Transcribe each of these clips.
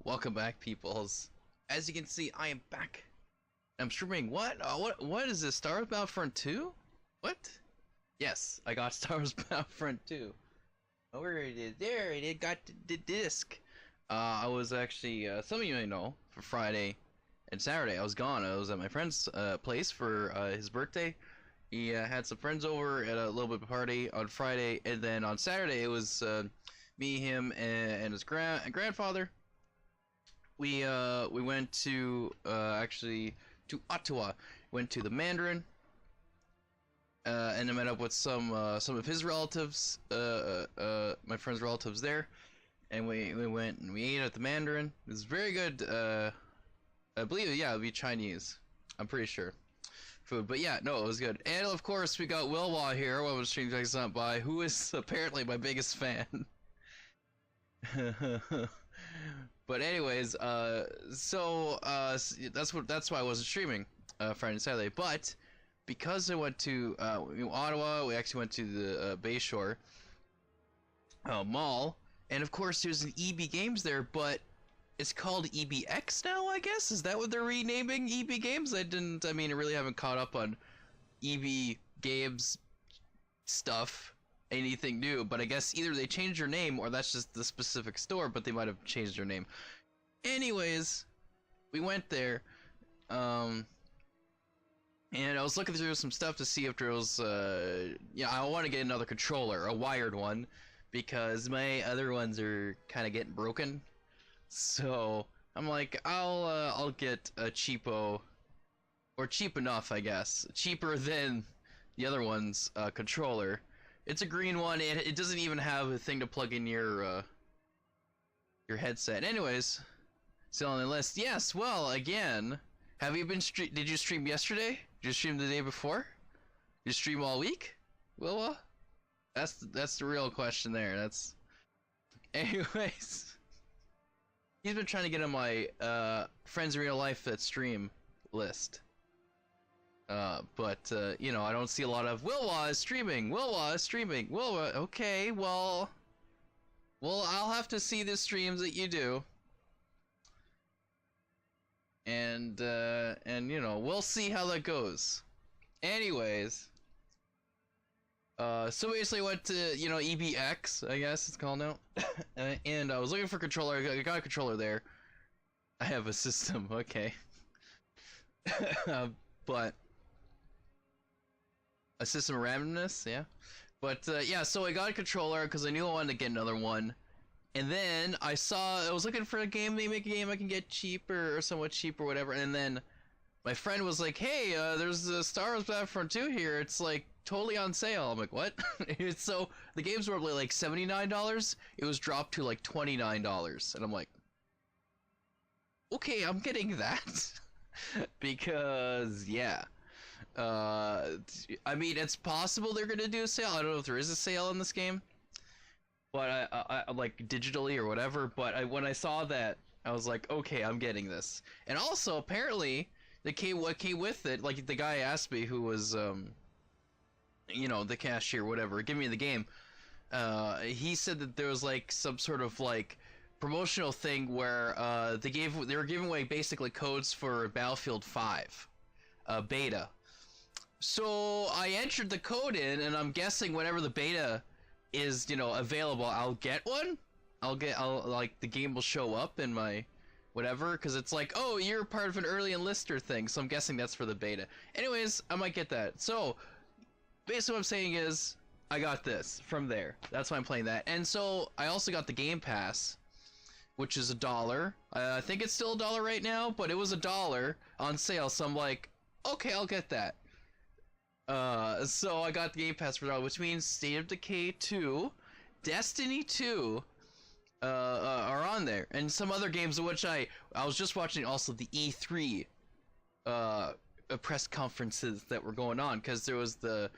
Welcome back, peoples. As you can see, I am back. I'm streaming what? What is this? Star Wars Battlefront 2? What? Yes, I got Star Wars Battlefront 2. Oh, where it is? There it is. Got the disc. I was actually, some of you may know, for Friday and Saturday, I was gone. I was at my friend's place for his birthday. He had some friends over at a little bit of a party on Friday, and then on Saturday it was me, him, and his grandfather. We went to actually to Ottawa. Went to the Mandarin, and I met up with some of his relatives, my friend's relatives there, and we went and we ate at the Mandarin. It was very good. I believe it'd be Chinese. I'm pretty sure. Food, but yeah, no, it was good. And of course, we got Wilwa here. What was stream checks not by? Who is apparently my biggest fan. But anyways, that's why I wasn't streaming Friday and Saturday. But because I went to Ottawa, we actually went to the Bayshore Mall, and of course there's an EB Games there, but it's called EBX now, I guess? Is that what they're renaming EB Games? I really haven't caught up on EB Games stuff, anything new, but I guess either they changed their name or that's just the specific store, but they might have changed their name. Anyways, we went there, and I was looking through some stuff to see if there was, I want to get another controller, a wired one, because my other ones are kind of getting broken. So I'm like, I'll get a cheapo, or cheap enough, I guess, cheaper than the other one's controller. It's a green one. It doesn't even have a thing to plug in your headset. Anyways, still on the list. Yes. Well, again, have you been did you stream yesterday? Did you stream the day before? Did you stream all week? Well, that's the real question there. That's. Anyways. He's been trying to get on my friends in real life that stream list. But I don't see a lot of Wilwa is streaming. Okay, well, I'll have to see the streams that you do. And we'll see how that goes. Anyways, so basically I went to, EBX, I guess it's called now, and I was looking for a controller. I got a controller there. I have a system, okay. But a system of randomness, yeah. But so I got a controller because I knew I wanted to get another one. And then I was looking for a game, they make a game I can get cheaper or somewhat cheap or whatever, and then my friend was like, hey, there's a Star Wars Battlefront 2 here, it's like totally on sale. I'm like, what? So the games were like $79, it was dropped to like $29, and I'm like, okay, I'm getting that. Because yeah, it's possible they're gonna do a sale. I don't know if there is a sale in this game, but I like digitally or whatever, but when I saw that, I was like, okay, I'm getting this. And also apparently what came with it, like the guy asked me, who was the cashier, whatever, give me the game, he said that there was like some sort of like promotional thing where they were giving away basically codes for Battlefield 5 beta. So I entered the code in, and I'm guessing whenever the beta is available, I'll get one. The game will show up in my whatever, because it's like, oh, you're part of an early enlister thing, so I'm guessing that's for the beta. Anyways, I might get that. So basically what I'm saying is I got this from there. That's why I'm playing that. And so I also got the Game Pass, which is $1. I think it's still $1 right now, but it was $1 on sale, so I'm like, okay, I'll get that. So I got the Game Pass for $1, which means State of Decay 2, Destiny 2 are on there, and some other games, which I was just watching also the E3 press conferences that were going on, because there was the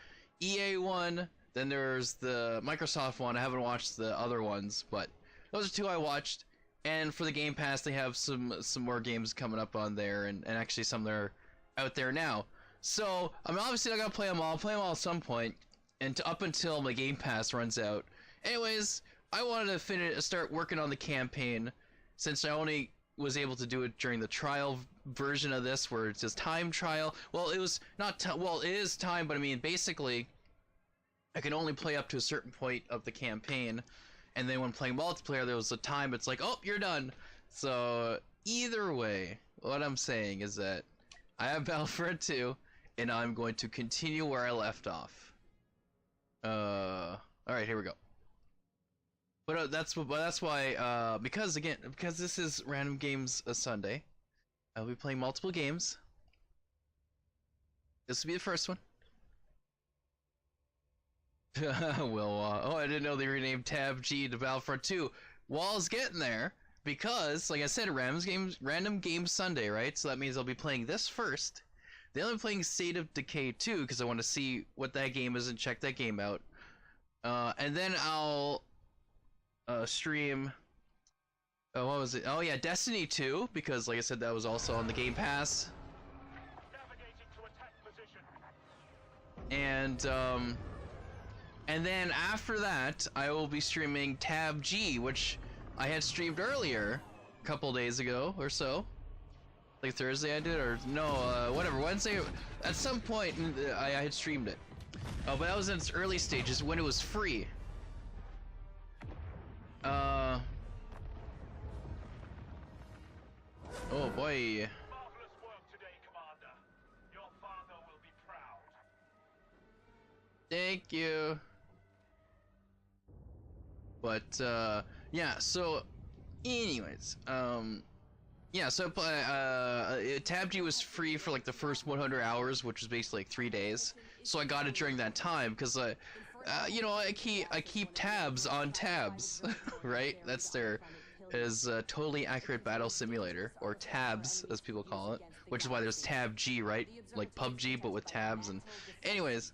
EA one, then there's the Microsoft one. I haven't watched the other ones, but those are two I watched. And for the Game Pass, they have some more games coming up on there, and actually some that are out there now. So I'm obviously not gonna play them all. I'll play them all at some point, and up until my Game Pass runs out. Anyways, I wanted to start working on the campaign, since I only was able to do it during the trial version of this, where it's just time trial. Well, it was not. Well, it is time, but I mean, basically, I can only play up to a certain point of the campaign, and then when playing multiplayer, there was a time. It's like, oh, you're done. So either way, what I'm saying is that I have Battlefront 2, and I'm going to continue where I left off. All right, here we go. But that's why because this is Random Games Sunday, I'll be playing multiple games. This will be the first one. Well, oh, I didn't know they renamed Tab G to Battlefront 2. Well, I was getting there because, like I said, Random Games Sunday, right? So that means I'll be playing this first. Then I'll be playing State of Decay 2 because I want to see what that game is and check that game out. And then I'll stream. Oh, what was it? Oh yeah, Destiny 2, because like I said, that was also on the Game Pass. Navigating to attack position. And then after that, I will be streaming Tab G, which I had streamed earlier, a couple days ago or so. Like Thursday I did, or no, whatever, Wednesday. At some point, I had streamed it. Oh, but that was in its early stages when it was free. Oh boy. Marvelous work today, Commander. Your father will be proud. Thank you. But yeah, so anyways, yeah, so Tab G was free for like the first 100 hours, which was basically like 3 days. So I got it during that time because you know, I keep tabs on tabs, right? That's their totally accurate battle simulator, or tabs as people call it, which is why there's Tab G, right? Like PUBG but with tabs. And anyways,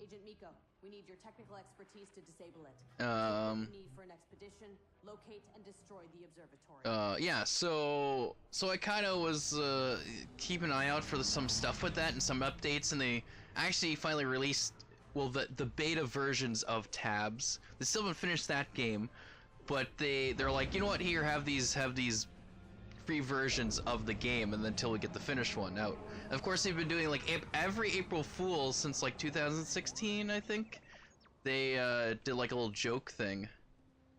Agent Miko, we need your technical expertise to disable it. Need for an expedition, locate and destroy the observatory. Yeah, so I kind of was keeping an eye out for some stuff with that and some updates, and they actually finally released, well, the beta versions of tabs. They still haven't finished that game, but they're like, you know what, here, have these free versions of the game, and until we get the finished one out. Of course, they've been doing like every April Fool's since like 2016, I think. They did like a little joke thing.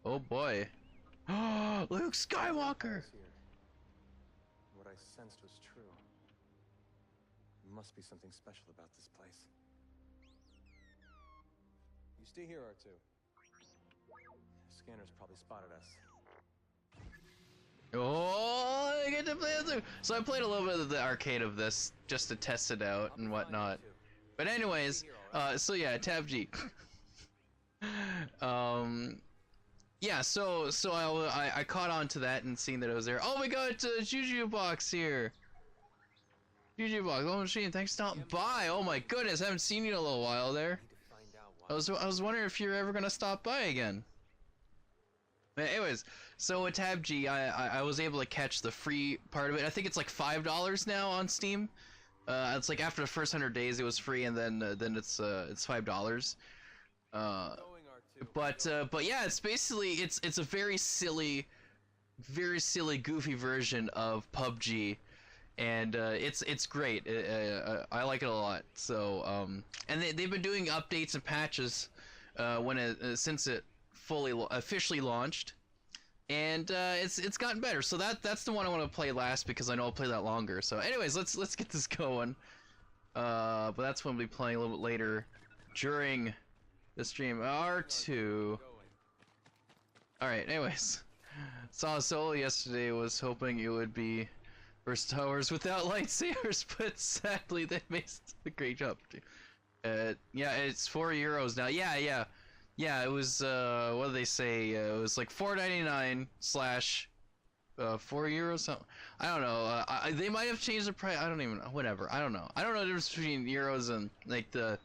Oh boy. Oh, Luke Skywalker! What I sensed was true. There must be something special about this place. You stay here, R2. Scanners probably spotted us. Oh, I get to play it too. So I played a little bit of the arcade of this just to test it out and whatnot. But anyways, so yeah, Tab G. Yeah, so I caught on to that and seen that it was there. Oh, we got Juju Box here. Juju Box, oh machine, thanks for stopping by. Oh my goodness, I haven't seen you in a little while there. I was wondering if you're ever gonna stop by again. But anyways, so with Tab G, I was able to catch the free part of it. I think it's like $5 now on Steam. It's like after the first 100 days it was free, and then it's $5. But yeah, it's basically it's a very silly, goofy version of PUBG, and it's great. I like it a lot. So and they've been doing updates and patches since it officially launched, and it's gotten better. So that's the one I want to play last because I know I'll play that longer. So anyways, let's get this going. But that's when we'll be playing a little bit later during the stream. R2. Alright, anyways. Saw Solo yesterday, was hoping it would be First Towers without lightsabers, but sadly they made a great job. Yeah, it's €4 now. Yeah, it was, what do they say? It was like $4.99 slash €4 something. I don't know. They might have changed the price. I don't even know. Whatever. I don't know. I don't know the difference between euros and like the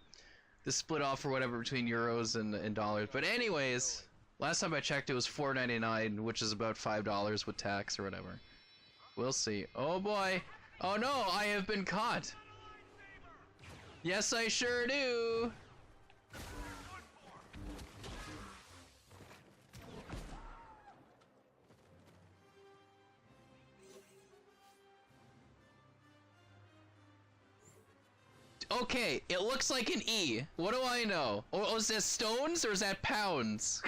split off or whatever between euros and dollars. But anyways, last time I checked, it was $4.99, which is about $5 with tax or whatever. We'll see. Oh boy. Oh no, I have been caught. Yes, I sure do. Okay, it looks like an E. What do I know? Oh, is that stones or is that pounds?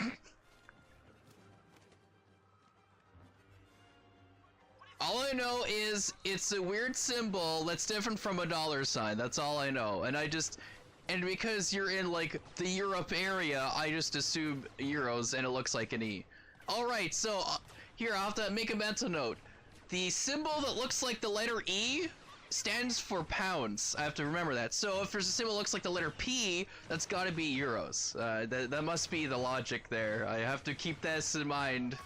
All I know is it's a weird symbol that's different from a dollar sign. That's all I know. And because you're in like the Europe area, I just assume euros and it looks like an E. Alright, so here I'll have to make a mental note. The symbol that looks like the letter E stands for pounds. I have to remember that. So if there's a symbol that looks like the letter P, that's gotta be euros. That must be the logic there. I have to keep this in mind.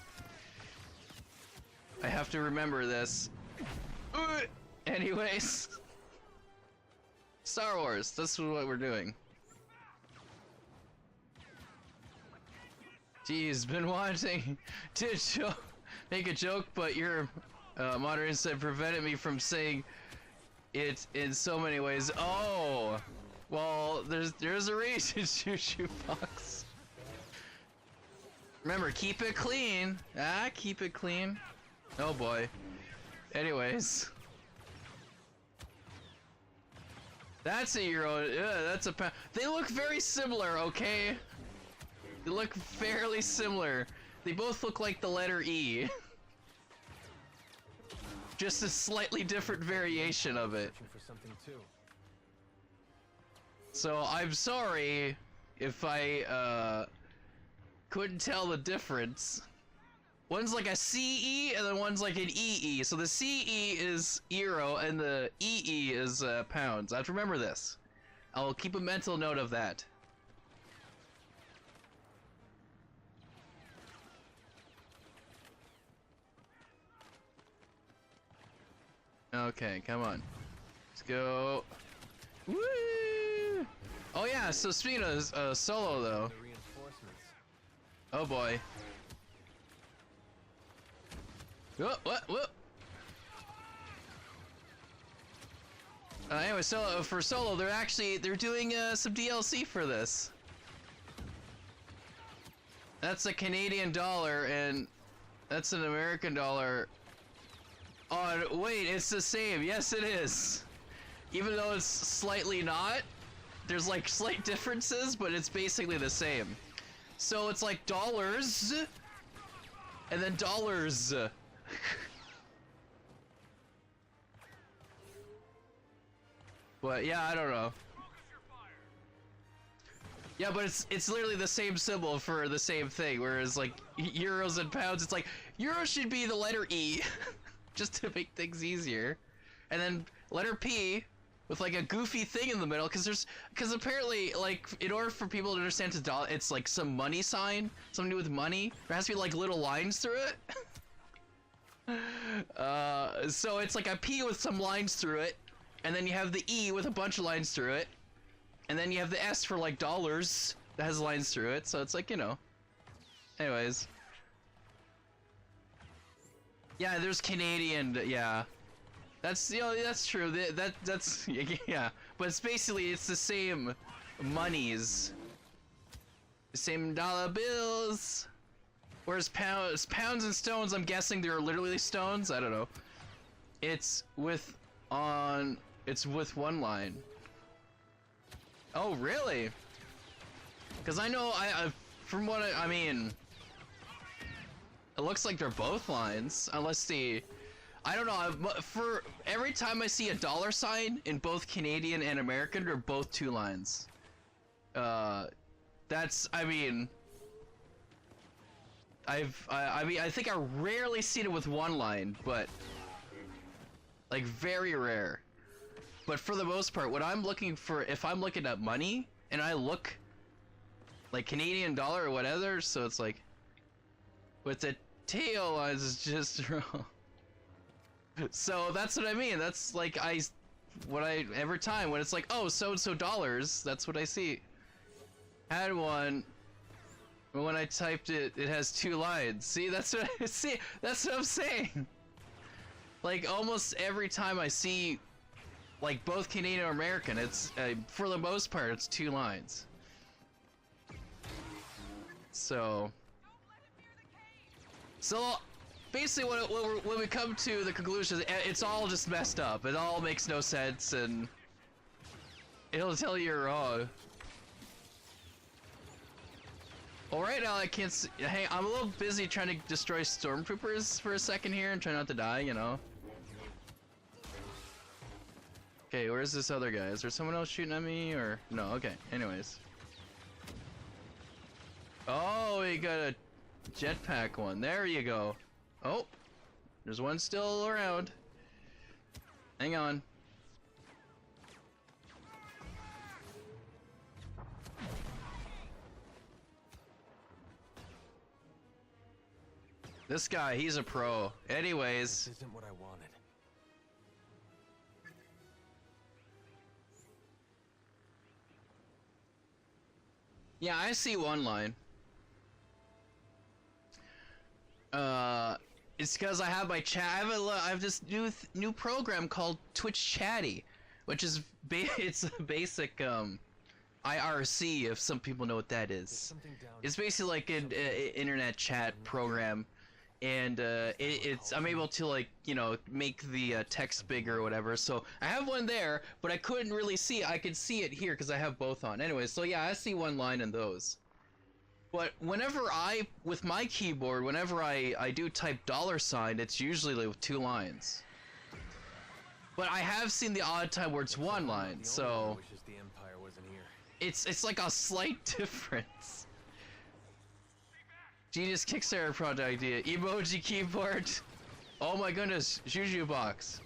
I have to remember this. Anyways. Star Wars, this is what we're doing. Geez, been wanting to make a joke, but your moderator said prevented me from saying it in so many ways. Oh! Well, there's a reason, Choo Fox. Remember, keep it clean. Ah, keep it clean. Oh boy. Anyways. That's a euro. Yeah, that's a pound. They look very similar, okay? They look fairly similar. They both look like the letter E. Just a slightly different variation of it. For something too. So I'm sorry if I couldn't tell the difference. One's like a CE and then one's like an EE. So the CE is euro and the EE is pounds. I have to remember this. I'll keep a mental note of that. Okay, come on. Let's go. Woo! Oh yeah, so speaking of solo though. The reinforcements. Oh boy. What? Anyway, so for solo, they're doing some DLC for this. That's a Canadian dollar, and that's an American dollar. Oh wait, it's the same. Yes, it is. Even though it's slightly not, there's like slight differences, but it's basically the same. So it's like dollars, and then dollars. But yeah, I don't know. Yeah, but it's literally the same symbol for the same thing, whereas like euros and pounds, it's like euro should be the letter E, just to make things easier, and then letter P with like a goofy thing in the middle, because apparently like in order for people to understand it's like some money sign, something to do with money. There has to be like little lines through it. So it's like a P with some lines through it, and then you have the E with a bunch of lines through it, and then you have the S for like dollars that has lines through it, so it's like, you know. Anyways. Yeah, there's Canadian, yeah. That's, you know, that's true, that's, yeah. But it's basically, it's the same monies. The same dollar bills. Whereas pounds and stones, I'm guessing they're literally stones. I don't know. It's with one line. Oh, really? Because I know, from what I mean, it looks like they're both lines, unless I don't know. For every time I see a dollar sign in both Canadian and American, they're both two lines. That's, I mean. I think I rarely seen it with one line, but like very rare. But for the most part, what I'm looking for, if I'm looking at money and I look like Canadian dollar or whatever, so it's like with the tail lines is just wrong. So that's what I mean. That's like every time when it's like, oh, so and so dollars, that's what I see. Had one. But when I typed it, it has two lines. See, that's what I see. That's what I'm saying. Like almost every time I see, like both Canadian or American, it's for the most part it's two lines. So basically, when we come to the conclusion, it's all just messed up. It all makes no sense, and It'll tell you you're wrong. Well, right now I can't see. Hey, I'm a little busy trying to destroy stormtroopers for a second here and try not to die, you know? Okay, where's this other guy? Is there someone else shooting at me, or... No, okay, anyways. Oh, we got a jetpack one. There you go. Oh, there's one still around. Hang on. This guy, he's a pro. Anyways. This isn't what I wanted. Yeah, I see one line. It's because I have my chat. I have this new program called Twitch Chatty, which is it's a basic IRC, if some people know what that is. It's basically like an internet chat program, and I'm able to, like, you know, make the text bigger or whatever. So I have one there, but I couldn't really see it. I could see it here because I have both on. Anyway, so yeah, I see one line in those. But whenever with my keyboard, whenever I do type $, it's usually like with 2 lines. But I have seen the odd time where it's 1 line, so The Empire wasn't here. it's like a slight difference. Genius Kickstarter project idea. Emoji keyboard. Oh my goodness, Juju box.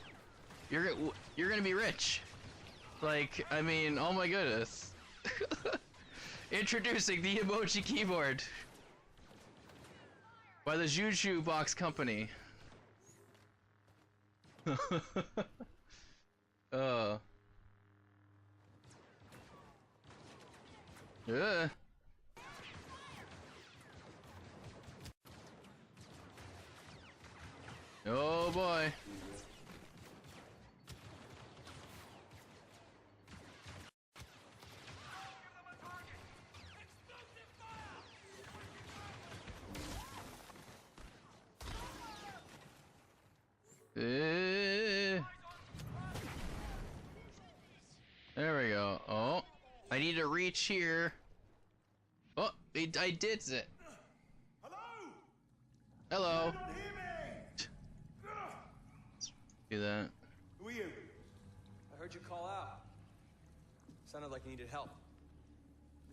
You're gonna be rich. Like, I mean, oh my goodness. Introducing the emoji keyboard by the Juju Box Company. Yeah. Oh boy. There we go. Oh, I need to reach here. Oh, I did it. Hello? Hello. Don't hear me! Do that. Who are you? I heard you call out. Sounded like you needed help.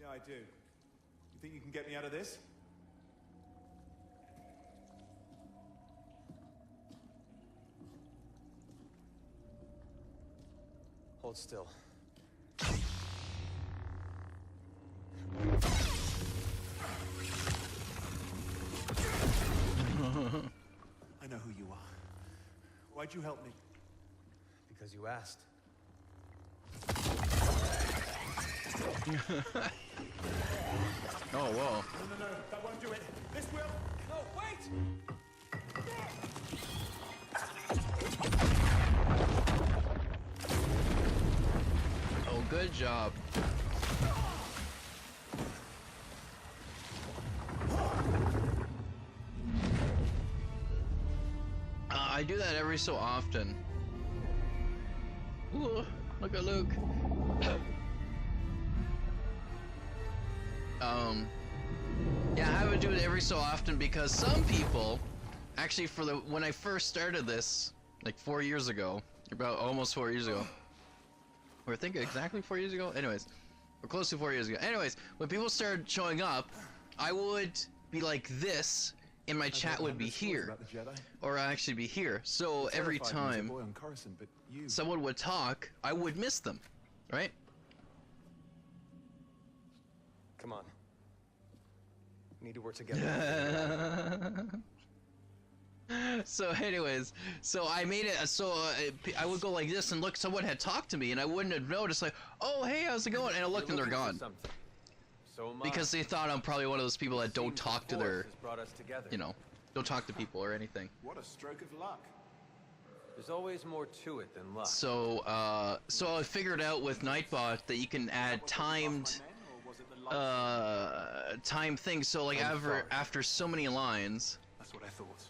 Yeah, I do. You think you can get me out of this? Hold still. I know who you are. Why'd you help me? Because you asked. Oh, whoa. No, that won't do it. This will. No, wait! Oh, good job. I do that every so often. Ooh, look at Luke. Yeah, I would do it every so often because some people, actually, when I first started this, like 4 years ago, about almost 4 years ago, or I think exactly 4 years ago. Anyways, or close to 4 years ago. Anyways, when people started showing up, I would be like this, and my chat would be here, or actually be here. So every time someone would talk, I would miss them, right? Come on. We need to work together. So anyways, so I made it so I would go like this and look, someone had talked to me and I wouldn't have noticed, like, oh hey, how's it going? And I looked and they're gone. So am I. Because they thought I'm probably one of those people that don't talk to their, brought us together. you know, don't talk to people or anything. What a stroke of luck. There's always more to it than luck. So so I figured out with Nightbot that you can add timed time things. So like after so many lines, That's what I thought.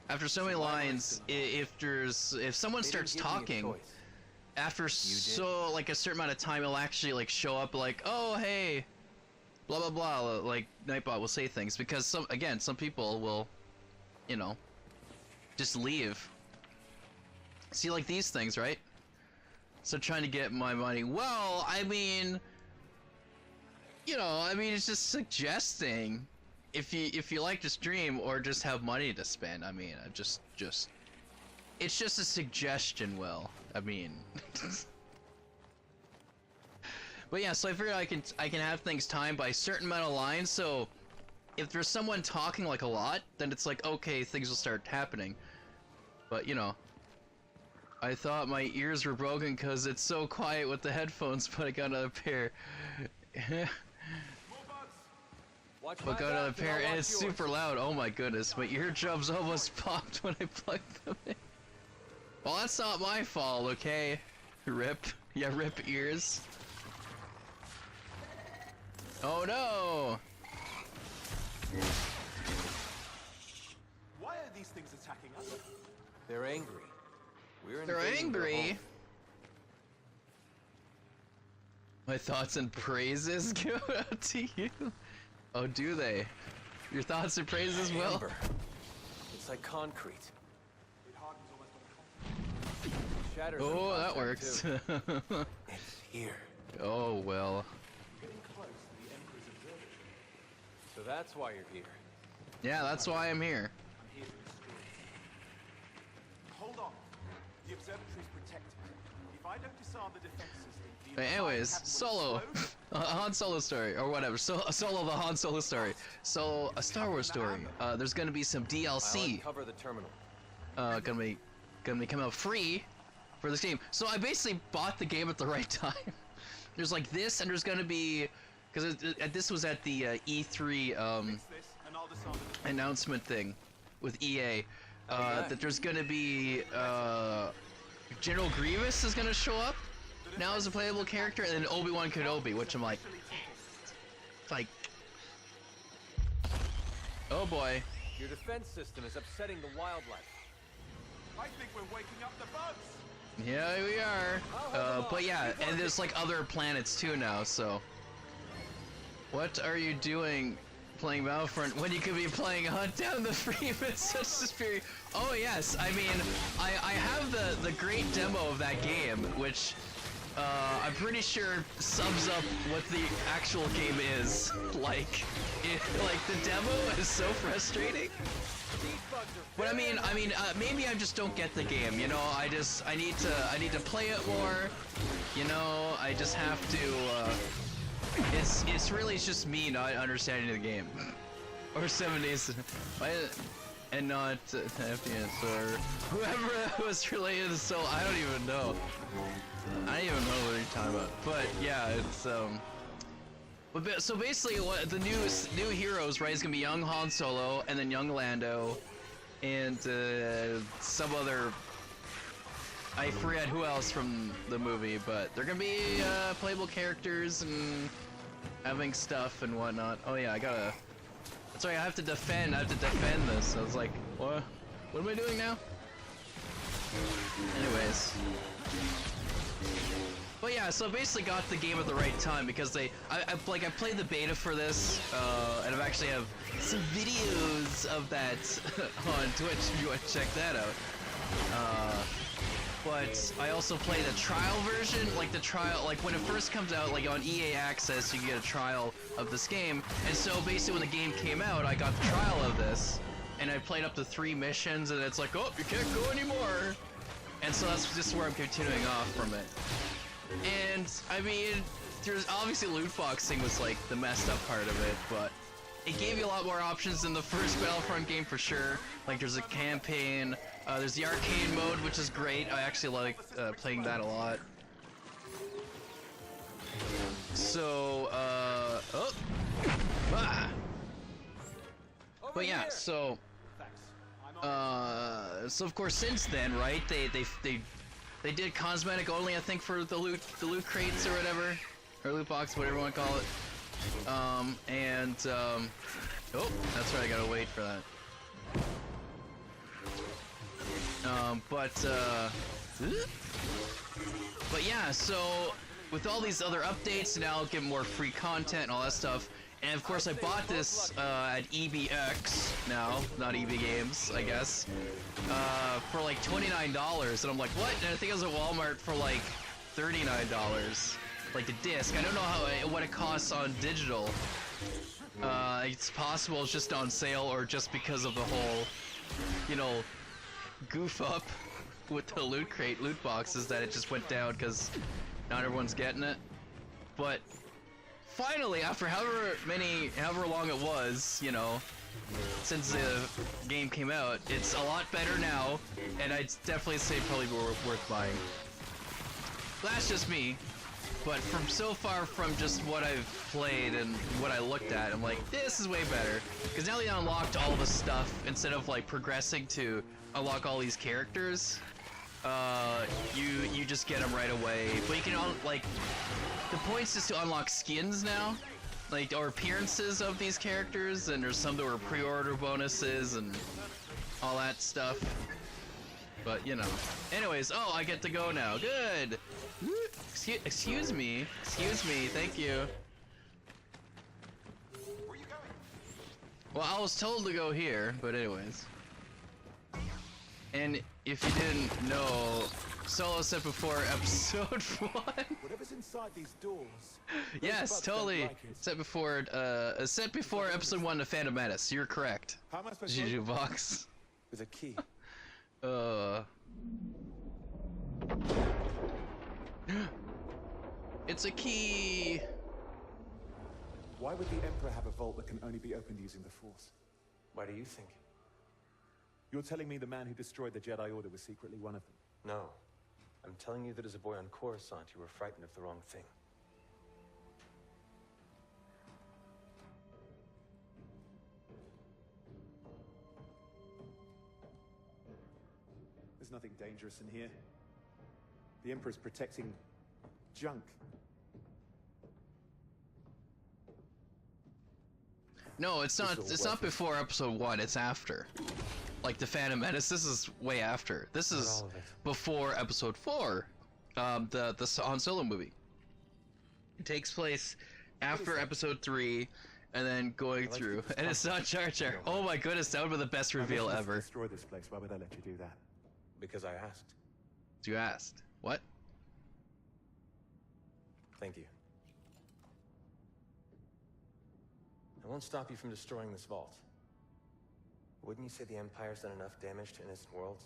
after so many lines, if someone starts talking, after like a certain amount of time, it'll actually like show up like, oh hey, blah blah blah, like Nightbot will say things because some people will, you know, just leave. See, like these things, right? So trying to get my money. Well, I mean, you know, I mean, it's just suggesting if you like to stream or just have money to spend. I mean, it's just a suggestion. Will, I mean. But yeah, so I figured I can have things timed by a certain amount of lines. So if there's someone talking like a lot, then it's like okay, things will start happening. But you know, I thought my ears were broken because it's so quiet with the headphones, but I got another pair. But got another pair, and it's super loud. Oh my goodness, my eardrums almost popped when I plugged them in. Well, that's not my fault, okay? Rip. Yeah, rip ears. Oh no! Why are these things attacking us? They're angry. They're angry. My thoughts and praises go out to you. Oh, do they? Your thoughts and praises, Will? Amber. It's like concrete. It hardens almost. Shatters. Oh, that works. It's here. Oh well. Getting close to the Emperor's observatory. So that's why you're here. Yeah, that's why I'm here. I'm here to destroy it. Hold on. The observatory is protected. If I don't disarm the defense system, the But anyways, entire Solo, capital will explode. Han Solo story, or whatever. Solo the Han Solo story. So a Star Wars story. There's gonna be some I'll DLC. uncover the terminal. Gonna be coming out free for this game. So I basically bought the game at the right time. There's like this, and there's gonna be, because this was at the E3 Fix this, and I'll disarm the announcement thing with EA. That there's gonna be General Grievous is gonna show up now as a playable character, and then Obi-Wan Kenobi, which I'm like, oh boy. Your defense system is upsetting the wildlife. I think we're waking up the bugs. Yeah, we are. But yeah, and there's like other planets too now, so. What are you doing playing Battlefront when you could be playing Hunt Down the Freeman such a spirit? Oh yes, I mean, I have the great demo of that game, which I'm pretty sure sums up what the actual game is. Like the demo is so frustrating. But I mean, maybe I just don't get the game. You know, I need to play it more. You know, I just have to. It's really just me not understanding the game, or 7 days, and not FPS or whoever was related to Soul. I don't even know. I don't even know what you're talking about. But yeah, it's But so basically, what the new heroes, right, is gonna be young Han Solo, and then young Lando, and some other. I forget who else from the movie, but they're gonna be playable characters and having stuff and whatnot. Oh yeah, I gotta. Sorry, I have to defend. This. I was like, what? What am I doing now? Anyways. But yeah, so I basically got the game at the right time because I played the beta for this, and I've actually have some videos of that on Twitch if you want to check that out. But I also play the trial version, like when it first comes out, like on EA Access, you can get a trial of this game. And so basically when the game came out, I got the trial of this, and I played up to 3 missions, and it's like, oh, you can't go anymore. And so that's just where I'm continuing off from it. And I mean, there's obviously loot boxing was like the messed up part of it, but it gave you a lot more options than the first Battlefront game for sure. Like there's a campaign, there's the arcade mode, which is great. I actually like playing that a lot. So, but yeah, so, so of course since then, right? They did cosmetic only, I think, for the loot crates or whatever, or loot box, whatever you want to call it. Oh, that's right, I gotta wait for that. But yeah, so with all these other updates, now I'll get more free content and all that stuff. And of course, I bought this at EBX now, not EB Games, I guess, for like $29. And I'm like, what? And I think it was at Walmart for like $39, like the disc. I don't know what it costs on digital. It's possible it's just on sale, or just because of the whole, you know, goof up with the loot crate loot boxes, that it just went down because not everyone's getting it. But finally, after however long it was, you know, since the game came out, it's a lot better now, and I'd definitely say probably worth buying. That's just me, but from so far from just what I've played and what I looked at, I'm like, this is way better, because now they unlocked all the stuff instead of like progressing to unlock all these characters. You just get them right away, but you can like, the point's just to unlock skins now, like, or appearances of these characters, and there's some that were pre-order bonuses and all that stuff. But you know, anyways, oh, I get to go now. Good. Excuse me, thank you. Where are you going? Well, I was told to go here, but anyways. And if you didn't know, Solo said before episode 1. Whatever's inside these doors. Yes, totally. Set before episode 1 of Phantom Menace. You're correct. How am I supposed Did to you do Vox? With a key. It's a key. Why would the Emperor have a vault that can only be opened using the Force? Why do you think? You're telling me the man who destroyed the Jedi Order was secretly one of them? No. I'm telling you that as a boy on Coruscant, you were frightened of the wrong thing. There's nothing dangerous in here. The Emperor's protecting junk. No, it's not. It's not before episode 1. It's after. Like the Phantom Menace. This is way after. This is before episode 4. The Han Solo movie. It takes place after episode 3, and then going through. And it's not Jar Jar. Oh my goodness, that would be the best reveal ever. Destroy this place. Why would I let you do that? Because I asked. You asked. What? Thank you. I won't stop you from destroying this vault. Wouldn't you say the Empire's done enough damage to innocent worlds?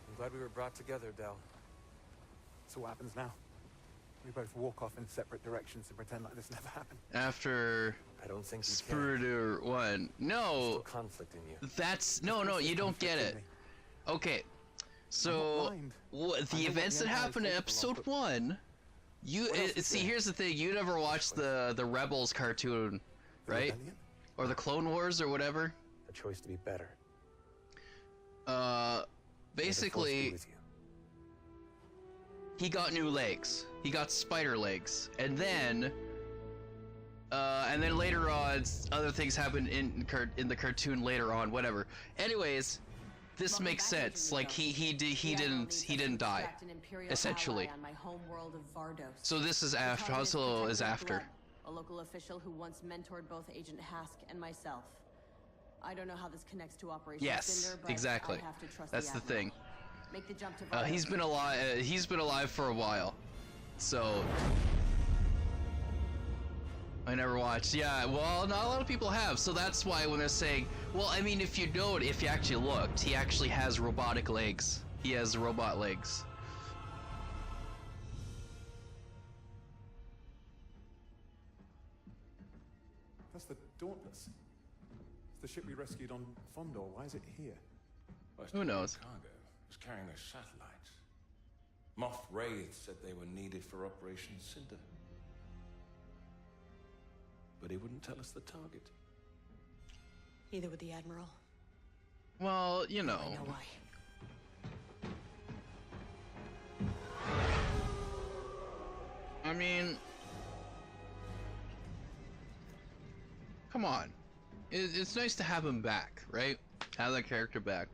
I'm glad we were brought together, Del. So what happens now? We both walk off in separate directions and pretend like this never happened. After I don't think you Spiritor 1. No. Still conflict in you. That's no, you don't get it. Okay. So the events that happened in episode 1, see, here's the thing, you never watched the Rebels cartoon, right? Or the Clone Wars or whatever? A choice to be better. Basically he got new legs. He got spider legs. And then later on, other things happened in the cartoon later on, whatever. Anyways, this makes sense. Like he didn't die, essentially. So this is after. Han Solo is after. A local official who once mentored both Agent Hask and myself. I don't know how this connects to Operation Cinder, but exactly. I have to trust That's the thing. Make the jump to He's been alive. He's been alive for a while, so I never watched. Yeah, well, not a lot of people have, so that's why when they're saying, well, I mean, if you actually looked, he actually has robotic legs. He has robot legs. That's the Dauntless. It's the ship we rescued on Fondor. Why is it here? Who knows? Cargo was carrying those satellites. Moff Wraith said they were needed for Operation Cinder. But he wouldn't tell us the target. Neither would the Admiral. Well, you know. I know why. mean, come on. It's nice to have him back, right? Have that character back.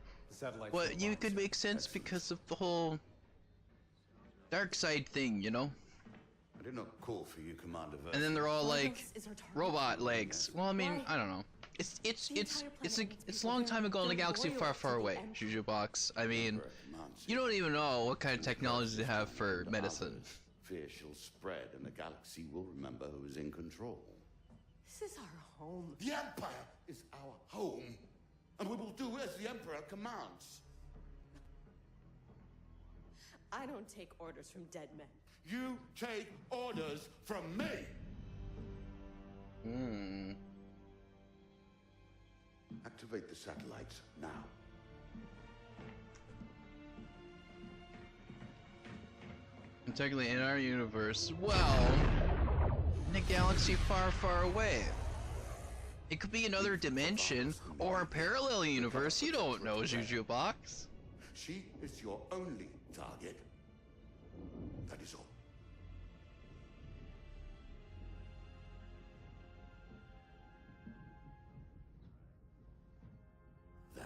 Well, you could make sense because of the whole dark side thing, you know? I did not call for you, Commander Verse. And then they're all like Is our target. robot legs. Well, I mean, I don't know. It's a long time ago in a galaxy far, far away, Juju Box. I mean, you don't even know what kind of technology they have for medicine. Fear shall spread, and the galaxy will remember who is in control. This is our home. The Empire is our home, and we will do as the Emperor commands. I don't take orders from dead men. You take orders from me. Activate the satellites now. And technically, in our universe, well, in a galaxy far, far away. It could be another dimension or a parallel universe. You don't know, Juju Box. She is your only target. That is all. That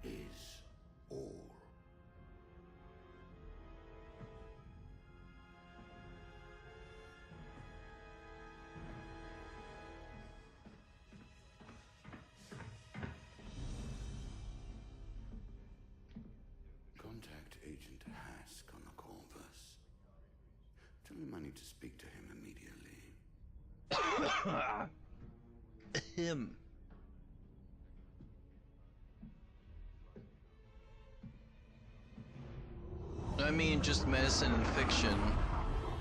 is all. Contact Agent Hask on the Corvus. Tell him I need to speak to him immediately. Him. I mean, just medicine and fiction.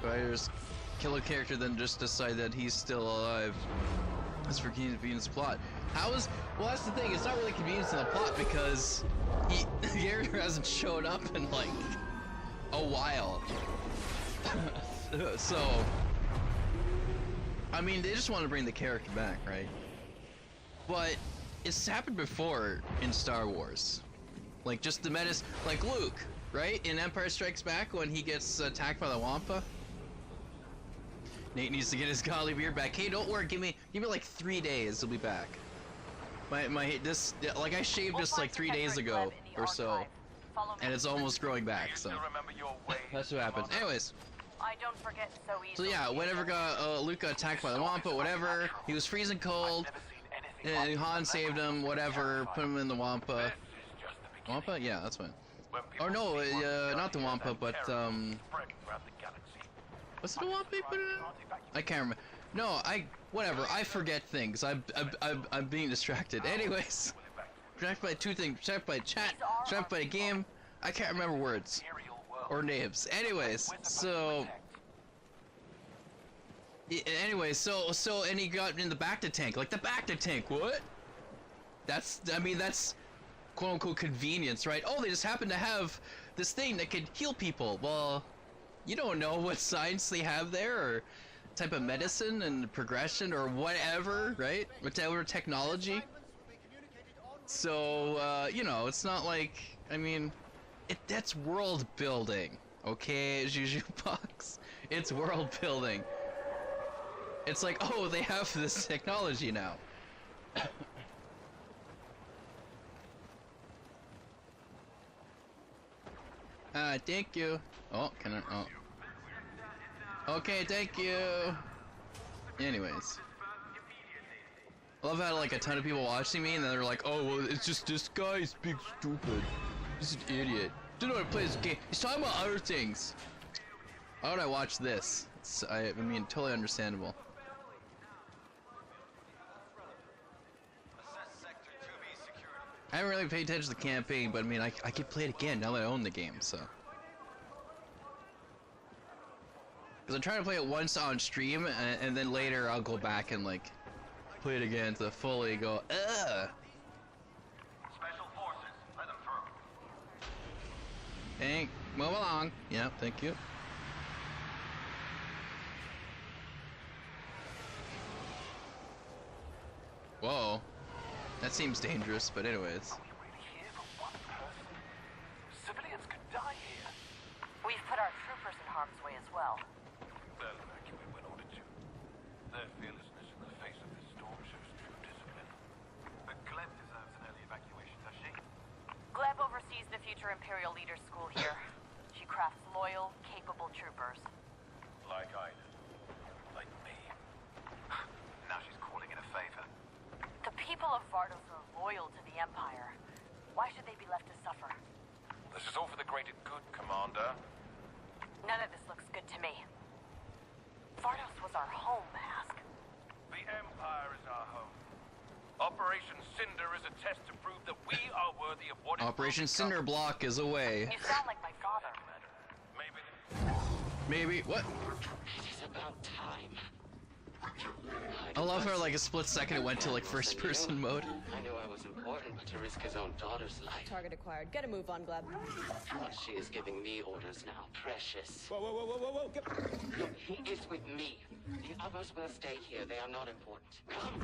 Writers kill a character, then just decide that he's still alive. That's for convenience plot. How is... Well, that's the thing. It's not really convenience in the plot because the character hasn't shown up in, like, a while. So... I mean, they just want to bring the character back, right? But it's happened before in Star Wars. Like, just the menace... Like Luke, right? In Empire Strikes Back when he gets attacked by the Wampa. Nate needs to get his godly beard back. Hey, don't worry, give me like 3 days, he'll be back. Like I shaved this like 3 days ago or so, and it's almost growing back. So that's what happens. Anyways, I don't forget so so easily. yeah, whenever Luke got attacked by the Wampa, whatever, he was freezing cold, and Han saved him, whatever, put him in the Wampa. Wampa? Yeah, that's fine. Or no, not the Wampa, but was it a Wampa he put it in? I can't remember. No, whatever. I forget things. I'm being distracted. Anyways, distracted by two things: distracted by chat, distracted by a game. I can't remember words or names. Anyways, so and he got in the Bacta tank. Like the Bacta tank. What? I mean, that's quote unquote convenience, right? Oh, they just happen to have this thing that could heal people. Well, you don't know what science they have there, or type of medicine and progression, or whatever, right? Whatever technology. So, you know, it's not like, I mean, that's world building, okay, Juju Box? It's world building. It's like, oh, they have this technology now. Thank you. Oh, can I? Oh. Okay, thank you. Anyways. I love how, like, a ton of people watching me, and then they're like, oh, well, it's just this guy's big stupid. He's an idiot. Don't know how to play this game. He's talking about other things. Why would I watch this? I mean, totally understandable. I haven't really paid attention to the campaign, but I mean, I could play it again now that I own the game, so. Because I'm trying to play it once on stream, and then later I'll go back and, like, play it again to fully go, ugh! Special forces, let them through. Hey, move along. Yep, thank you. Whoa. That seems dangerous, but anyways. Are we really here for one person? Civilians could die here. We've put our troopers in harm's way as well. They'll evacuate when ordered to. Their fearlessness in the face of this storm shows true discipline. But Gleb deserves an early evacuation, does she? Gleb oversees the future Imperial Leaders School here. She crafts loyal, capable troopers. Like I do. Like me. Now she's calling in a favor. The people of Vardos are loyal to the Empire. Why should they be left to suffer? This is all for the greater good, Commander. None of this looks good to me. Vardos was our home, Ask. The Empire is our home. Operation Cinder is a test to prove that we are worthy of what Operation Cinder Block is away. You sound like my father. Maybe what? It is about time. I love how like a split second it went to like first person mode. I knew I was important, but to risk his own daughter's life. Target acquired. Get a move on, Gleb. Well, she is giving me orders now, precious. Whoa, whoa, whoa, whoa, whoa, whoa! Get... Look, he is with me. The others will stay here. They are not important. Come.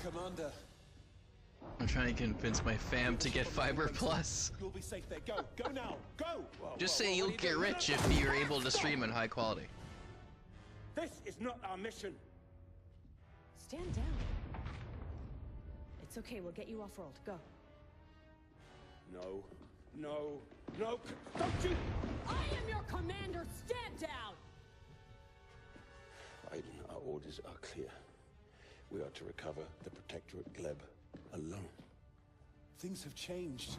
Commander. I'm trying to convince my fam to get Fiber Plus. You'll be safe there. Go. Go now. Go! Just say you'll get rich if you're able to stream in high quality. This is not our mission. Stand down. It's okay. We'll get you off-world. Go. No. No. No. Don't you! I am your commander. Stand down! Aiden, our orders are clear. We are to recover the Protectorate Gleb alone. Things have changed.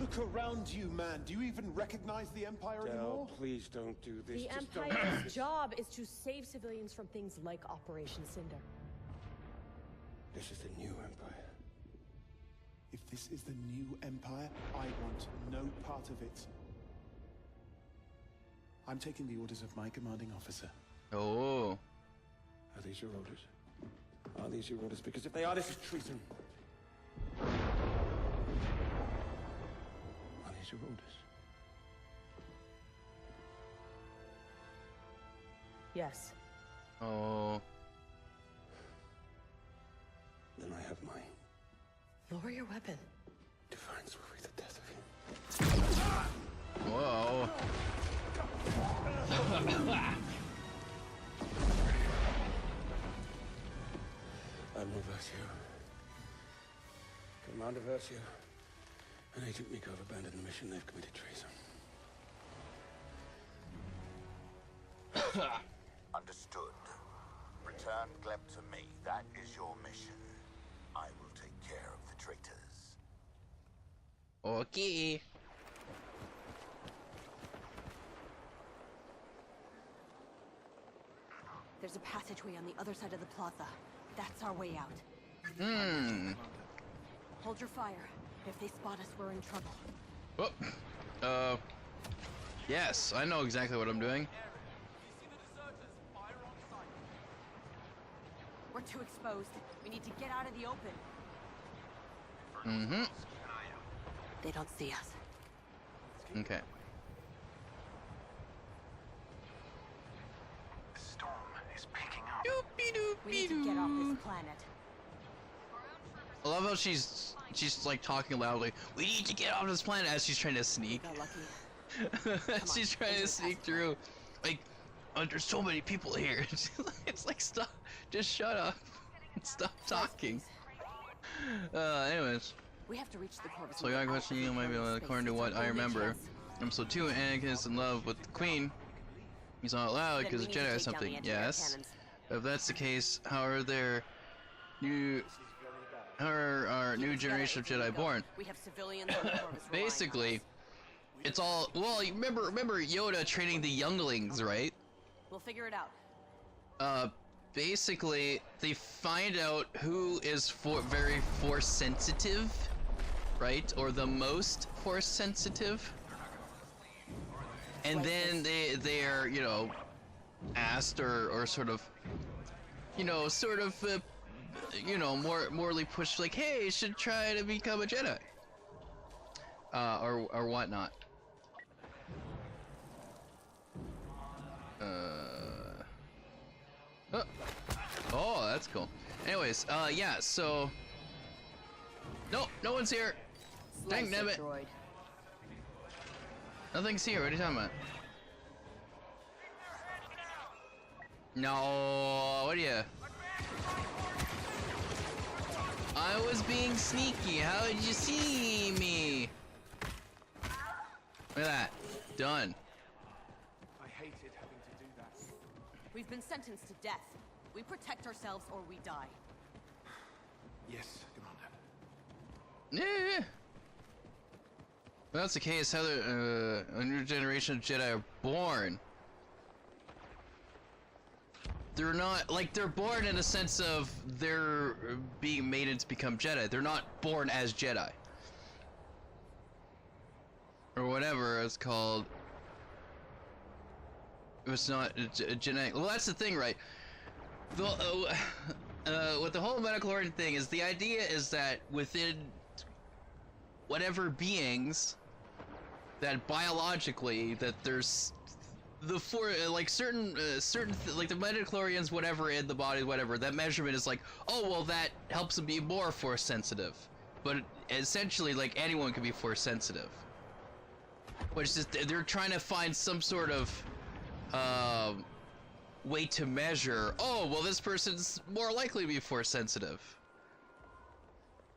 Look around you, man. Do you even recognize the Empire anymore? Please don't do this. The Just don't- Empire's job is to save civilians from things like Operation Cinder. This is the new Empire. If this is the new Empire, I want no part of it. I'm taking the orders of my commanding officer. Oh. Are these your orders? Are these your orders? Because if they are, this is treason. Are these your orders? Yes. Oh. Then I have mine. Lower your weapon. Defiance will be the death of him. Whoa. Admiral Versio, Commander Versio, and Agent Miko have abandoned the mission. They've committed treason. Understood. Return Gleb to me. That is your mission. I will take care of the traitors. Okay. There's a passageway on the other side of the plaza. That's our way out. Hold your fire. If they spot us, we're in trouble. Oh. Yes, I know exactly what I'm doing. We're too exposed. We need to get out of the open. Mm-hmm. They don't see us. Okay. The storm is picking up. We need to get off this planet. I love how she's like talking loudly. We need to get off this planet as she's trying to sneak. Got lucky. She's trying to sneak through. Like, oh, there's so many people here. It's like, stop. Just shut up. Stop talking. Anyways. We have to reach the Corvus. So I got a question you might be able to, according to what I remember. So too, Anakin is in love with the Queen. He's not allowed because of Jedi or something. Yes. If that's the case, how are our new generation of Jedi born? We have civilians on the Corvus. Basically, it's all, well, you remember Yoda training the younglings, right? We'll figure it out. Basically, they find out who is very force sensitive, right? Or the most force sensitive. And then they are, you know, asked or sort of, you know, morally pushed, like, hey, you should try to become a Jedi. Or whatnot. Oh, that's cool. Anyways, yeah, so... Nope, no one's here. Dang nabbit. Droid. Nothing's here. What are you talking about? No, what are you? I was being sneaky. How did you see me? Look at that. Done. I hated having to do that. We've been sentenced to death. We protect ourselves or we die. Yes, Commander. Yeah. If that's the case, how a new generation of Jedi are born. They're not, like, they're born in a sense of they're being made to become Jedi. They're not born as Jedi. Or whatever it's called. It's not a genetic. Well, that's the thing, right? With the whole midichlorian thing is the idea is that within whatever beings that biologically that there's the like certain like the midichlorians, whatever in the body, whatever that measurement is like, oh well, that helps them be more force sensitive. But essentially, like, anyone can be force sensitive. Which is they're trying to find some sort of way to measure, oh well, this person's more likely to be force sensitive.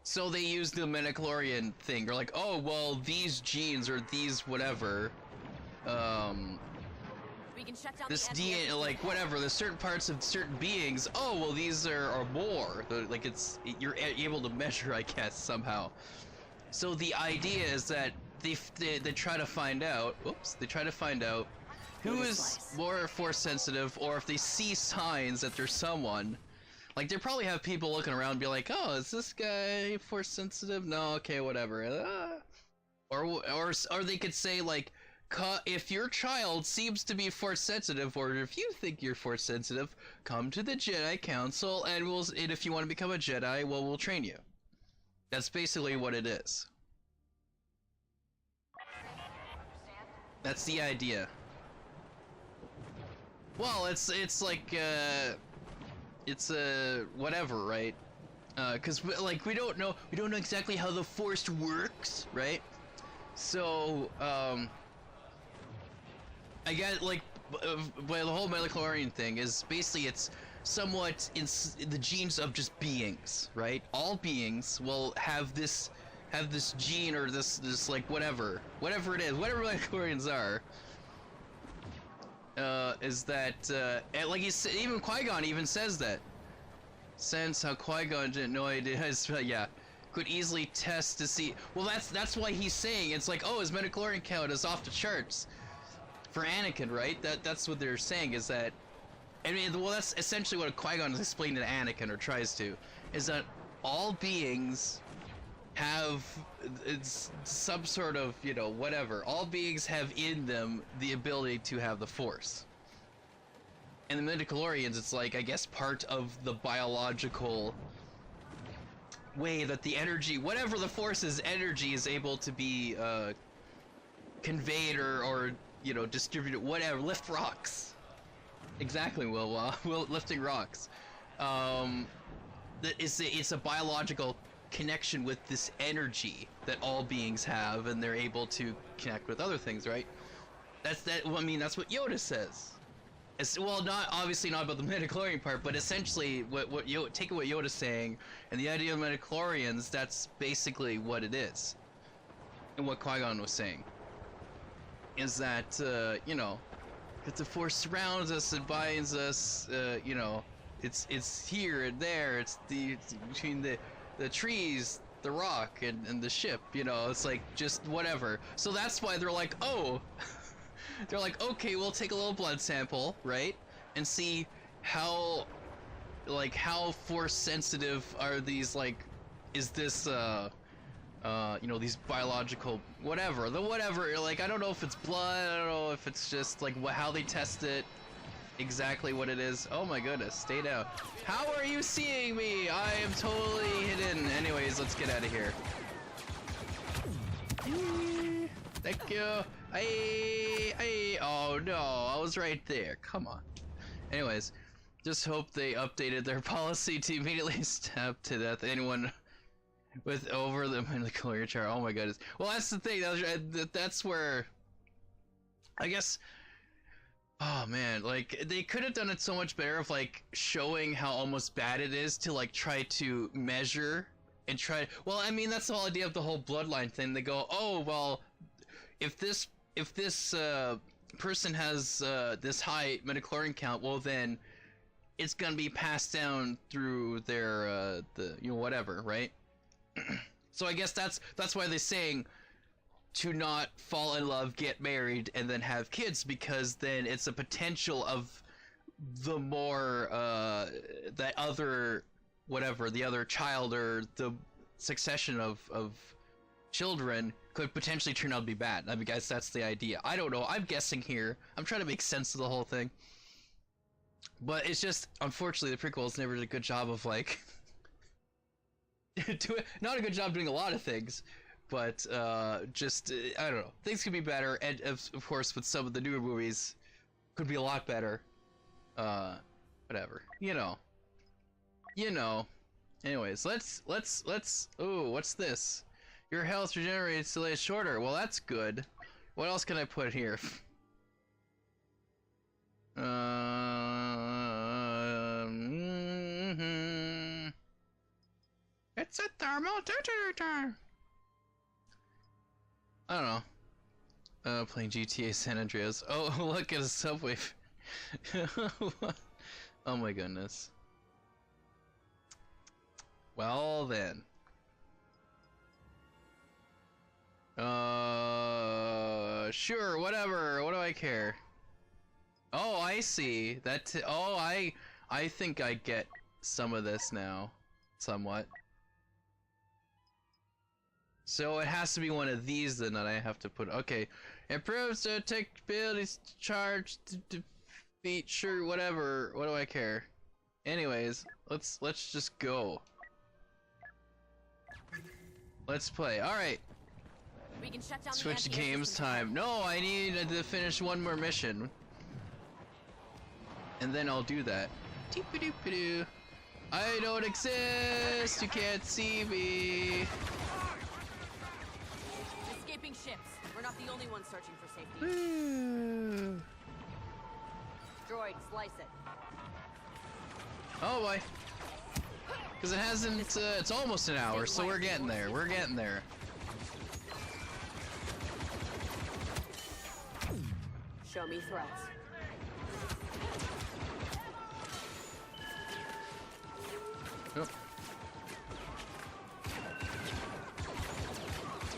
So they use the midichlorian thing. They're like, oh well, these genes or these whatever, We can shut down this the DNA, like whatever, there's certain parts of certain beings. Oh well, these are more. Like you're able to measure, I guess, somehow. So the idea is that they try to find out. Oops, they try to find out who is more force sensitive, or if they see signs that there's someone. Like, they probably have people looking around and be like, oh, is this guy force sensitive? No, okay, whatever. Or they could say, like, if your child seems to be force sensitive, or if you think you're force sensitive, come to the Jedi Council, and and if you want to become a Jedi, well, we'll train you. That's basically what it is. That's the idea. Well, it's like, it's whatever, right? Because like we don't know exactly how the Force works, right? So I get, like, by the whole midichlorian thing is basically it's somewhat in the genes of just beings, right? All beings will have this gene, or this like whatever it is, whatever midichlorians are. Is that and like even Qui-Gon even says that. Sense how Qui-Gon didn't know yeah, could easily test to see. Well, that's why he's saying it's like, oh, his midichlorian count is off the charts for Anakin, right? That's what they're saying, is that, I mean, well, that's essentially what Qui-Gon is explaining to Anakin, or tries to, is that all beings have some sort of, you know, whatever. All beings have in them the ability to have the Force. And the midichlorians, it's like, I guess, part of the biological way that the energy, whatever the Force's energy, is able to be conveyed or you know, distributed, whatever. Lift rocks. Exactly, Will lifting rocks. It's a biological connection with this energy that all beings have, and they're able to connect with other things, right? Well, I mean, that's what Yoda says. It's, well, not obviously not about the midichlorian part, but essentially taking what Yoda's saying and the idea of midichlorians, that's basically what it is. And what Qui-Gon was saying is that you know, that the Force surrounds us and binds us, you know, it's here and there, it's between the trees, the rock, and the ship, you know, it's like just whatever. So that's why they're like, oh, they're like, okay, we'll take a little blood sample, right, and see how Force sensitive are these, like, is this you know, these biological whatever, like, I don't know if it's blood, I don't know if it's just like how they test it, exactly what it is. Oh my goodness, stay down. How are you seeing me? I am totally hidden. Anyways, let's get out of here. Thank you. Oh no, I was right there. Come on. Anyways, just hope they updated their policy to immediately stab to death anyone with over the midichlorian chart. Oh my goodness. Well, that's the thing. That's where I guess. Oh man, like they could have done it so much better of like showing how almost bad it is to like try to measure and try. Well, I mean that's the whole idea of the whole bloodline thing. They go, oh well, if this person has this high midichlorian count, well then it's gonna be passed down through their whatever, right? So I guess that's why they're saying to not fall in love, get married, and then have kids, because then it's a potential of the more the other child or the succession of children could potentially turn out to be bad. I guess that's the idea. I don't know. I'm guessing here. I'm trying to make sense of the whole thing. But it's just, unfortunately, the prequels never did a good job of like not a good job doing a lot of things. But just I don't know. Things could be better, and of course, with some of the newer movies, could be a lot better. Whatever. You know. Anyways, let's. Ooh, what's this? Your health regenerates delay shorter. Well, that's good. What else can I put here? It's a thermal detonator. I don't know. Playing GTA San Andreas. Oh, look at a subway. Oh my goodness. Well then. Sure, whatever. What do I care? Oh, I see. I think I get some of this now. Somewhat. So it has to be one of these then that I have to put. Okay, improves the tech abilities to charge to defeat. Sure, whatever. What do I care? Anyways, let's just go. Let's play. All right. We can shut down Switch the games time. No, I need to finish one more mission, and then I'll do that. Doop-a-doop-a-doo. I don't exist. You can't see me. Escaping ships. We're not the only ones searching for safety. Droid, slice it. Oh boy. Because it hasn't. It's almost an hour, so we're getting there. We're getting there. Show me threats. Oh.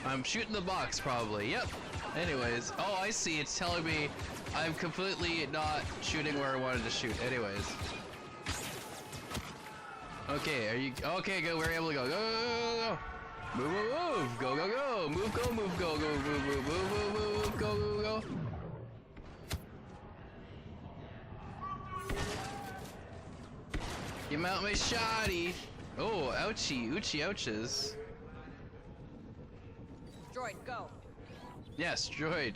I'm shooting the box, probably. Yep. Anyways. Oh, I see. It's telling me I'm completely not shooting where I wanted to shoot. Anyways. Okay, are you... Okay, good. We're able to go. Go, go, go, go. Move, move, move. Go, go, go. Move, go, move, go, go, move, move, move, move, move, go, go, go. You mount my shotty. Oh, ouchie, oochie, ouches. Droid, go. Yes, droid.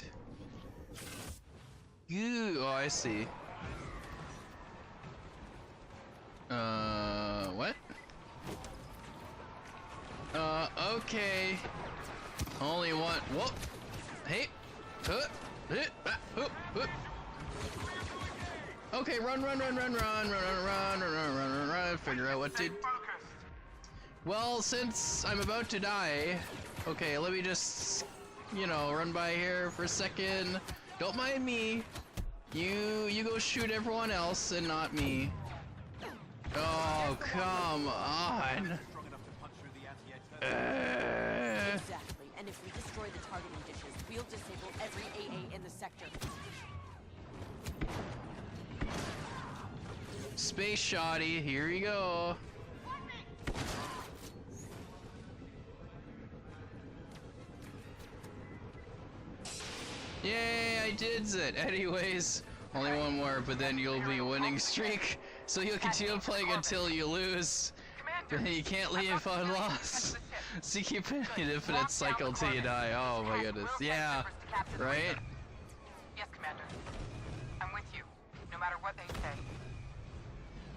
Ooh, oh, I see. What? Okay. Only one. Whoop. Hey. Okay, run. Figure out what to. Well, since I'm about to die, okay, let me just, run by here for a second. Don't mind me. You go shoot everyone else and not me. Oh, come on. Exactly. And if we destroy the targeting dishes, we'll disable every AA in the sector. Space shoddy, here you go. Yay, I did it. Anyways, only one more, but then you'll be winning streak. So you'll continue playing until you lose. But then you can't leave on loss. So you keep an infinite cycle till you die. Oh my goodness. Yeah. Right? Yes, Commander. I'm with you, no matter what they say.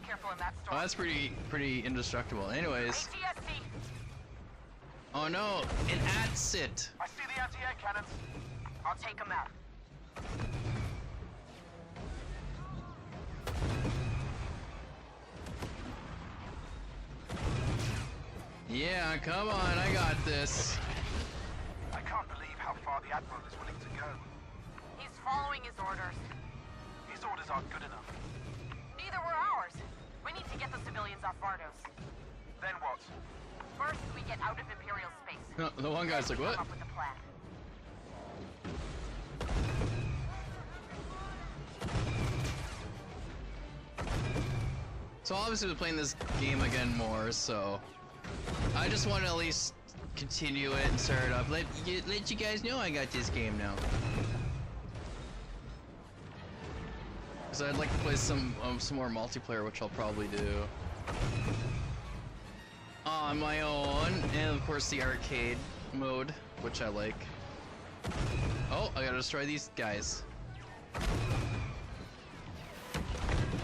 Careful in that storm. Oh, that's pretty indestructible. Anyways. Oh no, an ATSIT. I see the anti-air cannons. I'll take them out. Yeah, come on, I got this. I can't believe how far the Admiral is willing to go. He's following his orders. His orders aren't good enough. Neither were ours. We need to get the civilians off Vardos. Then what? First, we get out of Imperial space. The one guy's like, Then we what? come up with a plan. So obviously we're playing this game again more, so I just want to at least continue it and start it up. Let you guys know I got this game now. So I'd like to play some more multiplayer, which I'll probably do on my own, and of course the arcade mode, which I like. Oh, I gotta destroy these guys.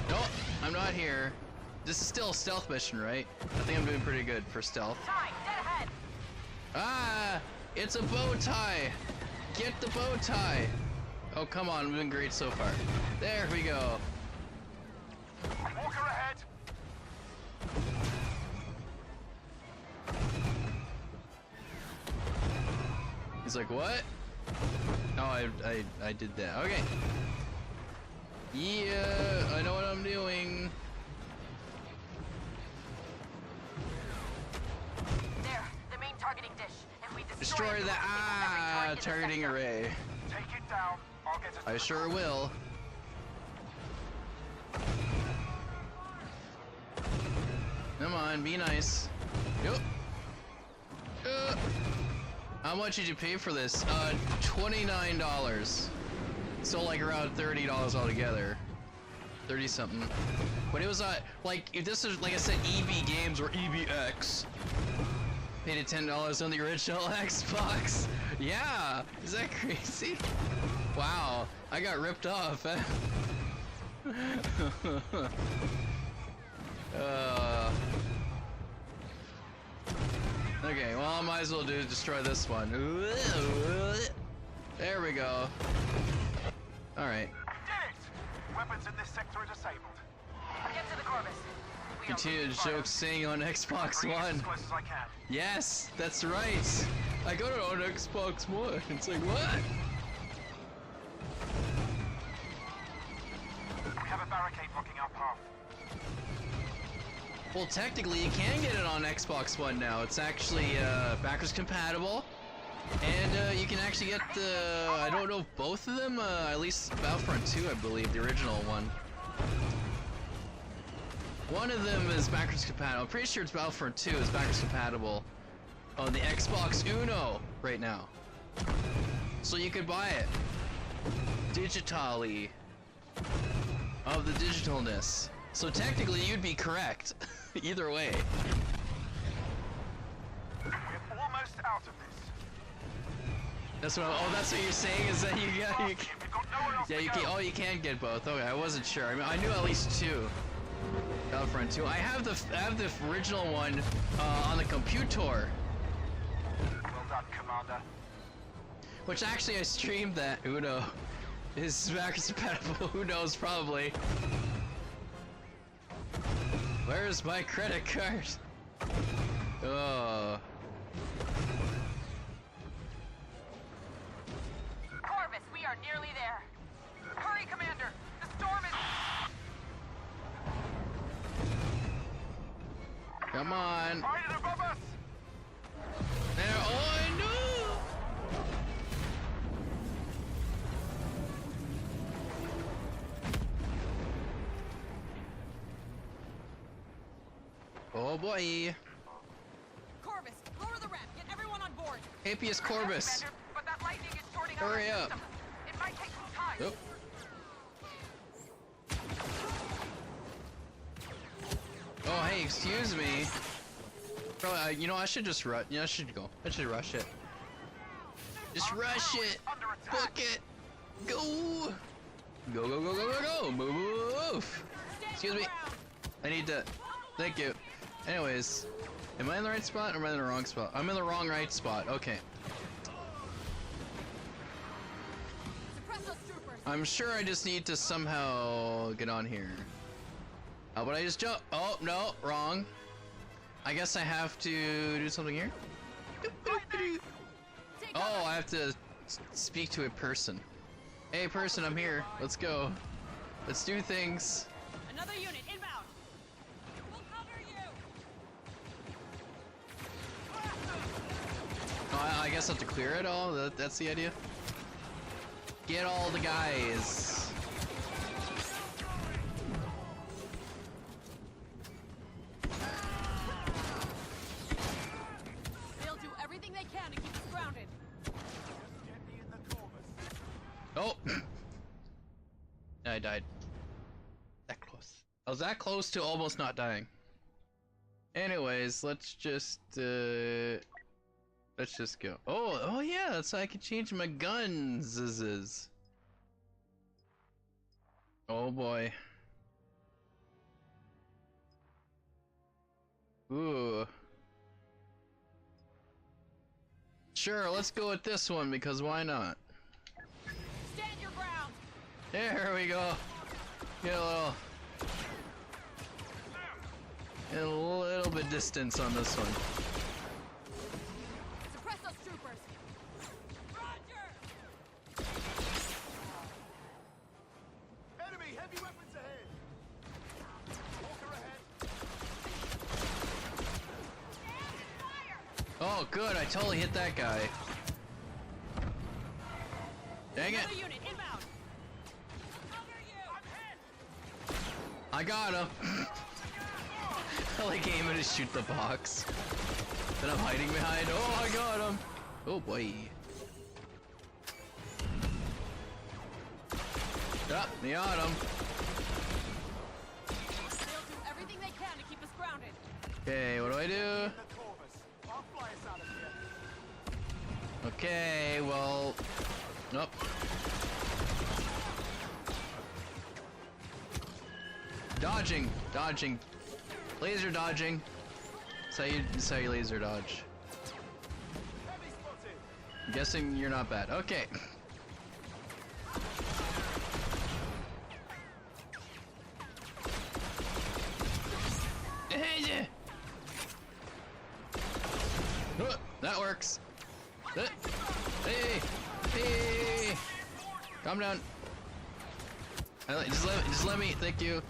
No, I'm not here. This is still a stealth mission, right? I think I'm doing pretty good for stealth. Tie, dead ahead. Ah, it's a bow tie. Get the bow tie. Oh, come on, I'm doing great so far. There we go. Walker ahead. He's like, what? Oh, I did that. Okay. Yeah, I know what I'm doing. There, the main targeting dish. If we Destroy it, the targeting array. Take it down. I'll get it. I sure will. Come on, be nice. Yep. How much did you pay for this? $29. So like around $30 altogether. 30 something. But it was like if this is like I said EB Games or EBX. Paid it $10 on the original Xbox. Yeah, is that crazy? Wow, I got ripped off. Okay, well I might as well destroy this one. There we go. Alright. Did it! Weapons in this sector are disabled. Get to the Corvus. We Continue to joke saying on Xbox Bring it One. as close as I can. Yes, that's right. I got it on Xbox One. It's like, what? We have a barricade blocking our path. Well, technically, you can get it on Xbox One now. It's actually backwards compatible. And you can actually get the, I don't know, both of them, at least Battlefront 2, I believe, the original one. One of them is backwards compatible. I'm pretty sure it's Battlefront 2 is backwards compatible on the Xbox Uno right now. So you could buy it digitally, of the digitalness. So technically you'd be correct, either way. We're almost out of this. That's what. Oh, that's what you're saying is that you got. We've got nowhere else Yeah, to you go. can. Oh, you can get both. Okay, I wasn't sure. I mean, I knew at least two. Battlefront 2. I have the original one on the computer, Well done, Commander. which actually I streamed that. Uno is backwards compatible. Who knows? Probably. Where's my credit card? Oh. Corvus, we are nearly there. Hurry, Commander. The storm is... Come on. Right above us. There. Oh, I know. Oh boy. Corvus, lower the ramp. Get everyone on board. Hapius Corvus. Commander, but that lightning is shorting out Hurry our up. system. It might take some time. Yep. Oh, hey, excuse me. Bro, you know, I should just rush. Yeah, I should go. I should rush it. Just rush it. Under attack. Book it. Go. Go, go, go, go, go, go. Move. Excuse me. I need to. Thank you. Anyways, Am I in the right spot or am I in the wrong spot? I'm in the wrong right spot. Okay. Suppress those troopers. I'm sure I just need to somehow get on here. How about I just jump? Oh, no, wrong. I guess I have to do something here. Oh, I have to speak to a person. Hey, person, I'm here. Let's go. Let's do things. Another unit inbound. We'll cover you. Oh, I guess I have to clear it all. That's the idea. Get all the guys. They'll do everything they can to keep us grounded. Get me in the Corvus. Oh. I died. That close. I was that close to almost not dying. Anyways, let's just go. Oh yeah, that's how I can change my guns. Oh boy. Ooh. Sure, let's go with this one because why not? Stand your ground. There we go. Get a little bit distance on this one. Suppress those troopers. Roger. Enemy heavy weapons ahead. Walker ahead. Oh, good. I totally hit that guy. Dang it. Another unit inbound. Cover you. I got him. I like aiming to shoot the box that I'm hiding behind. Oh, I got him. Oh boy. Yep, they got him. They'll do everything they can to keep us grounded. Okay, what do I do? The Corvus. I'll fly us out of here. Okay, well, nope. Dodging, laser dodging. That's how you laser dodge. Heavy spotted. I'm guessing you're not bad. Okay. That works. Hey, calm down. Just let me. Thank you.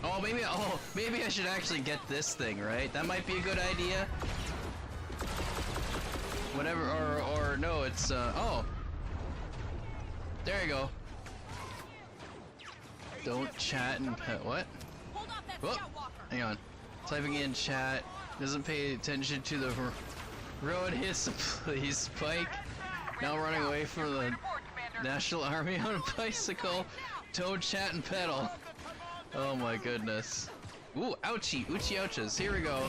Oh, maybe I should actually get this thing, right? That might be a good idea. Whatever, or no, it's oh. There you go. Don't chat and pet. What? Hold off that Whoop. scout walker. Hang on. Typing in chat. Doesn't pay attention to the road hits the police spike. Now running away from the National Army on a bicycle. Toad, chat, and pedal. Oh my goodness. Ooh, ouchie, oochie ouches. Here we go.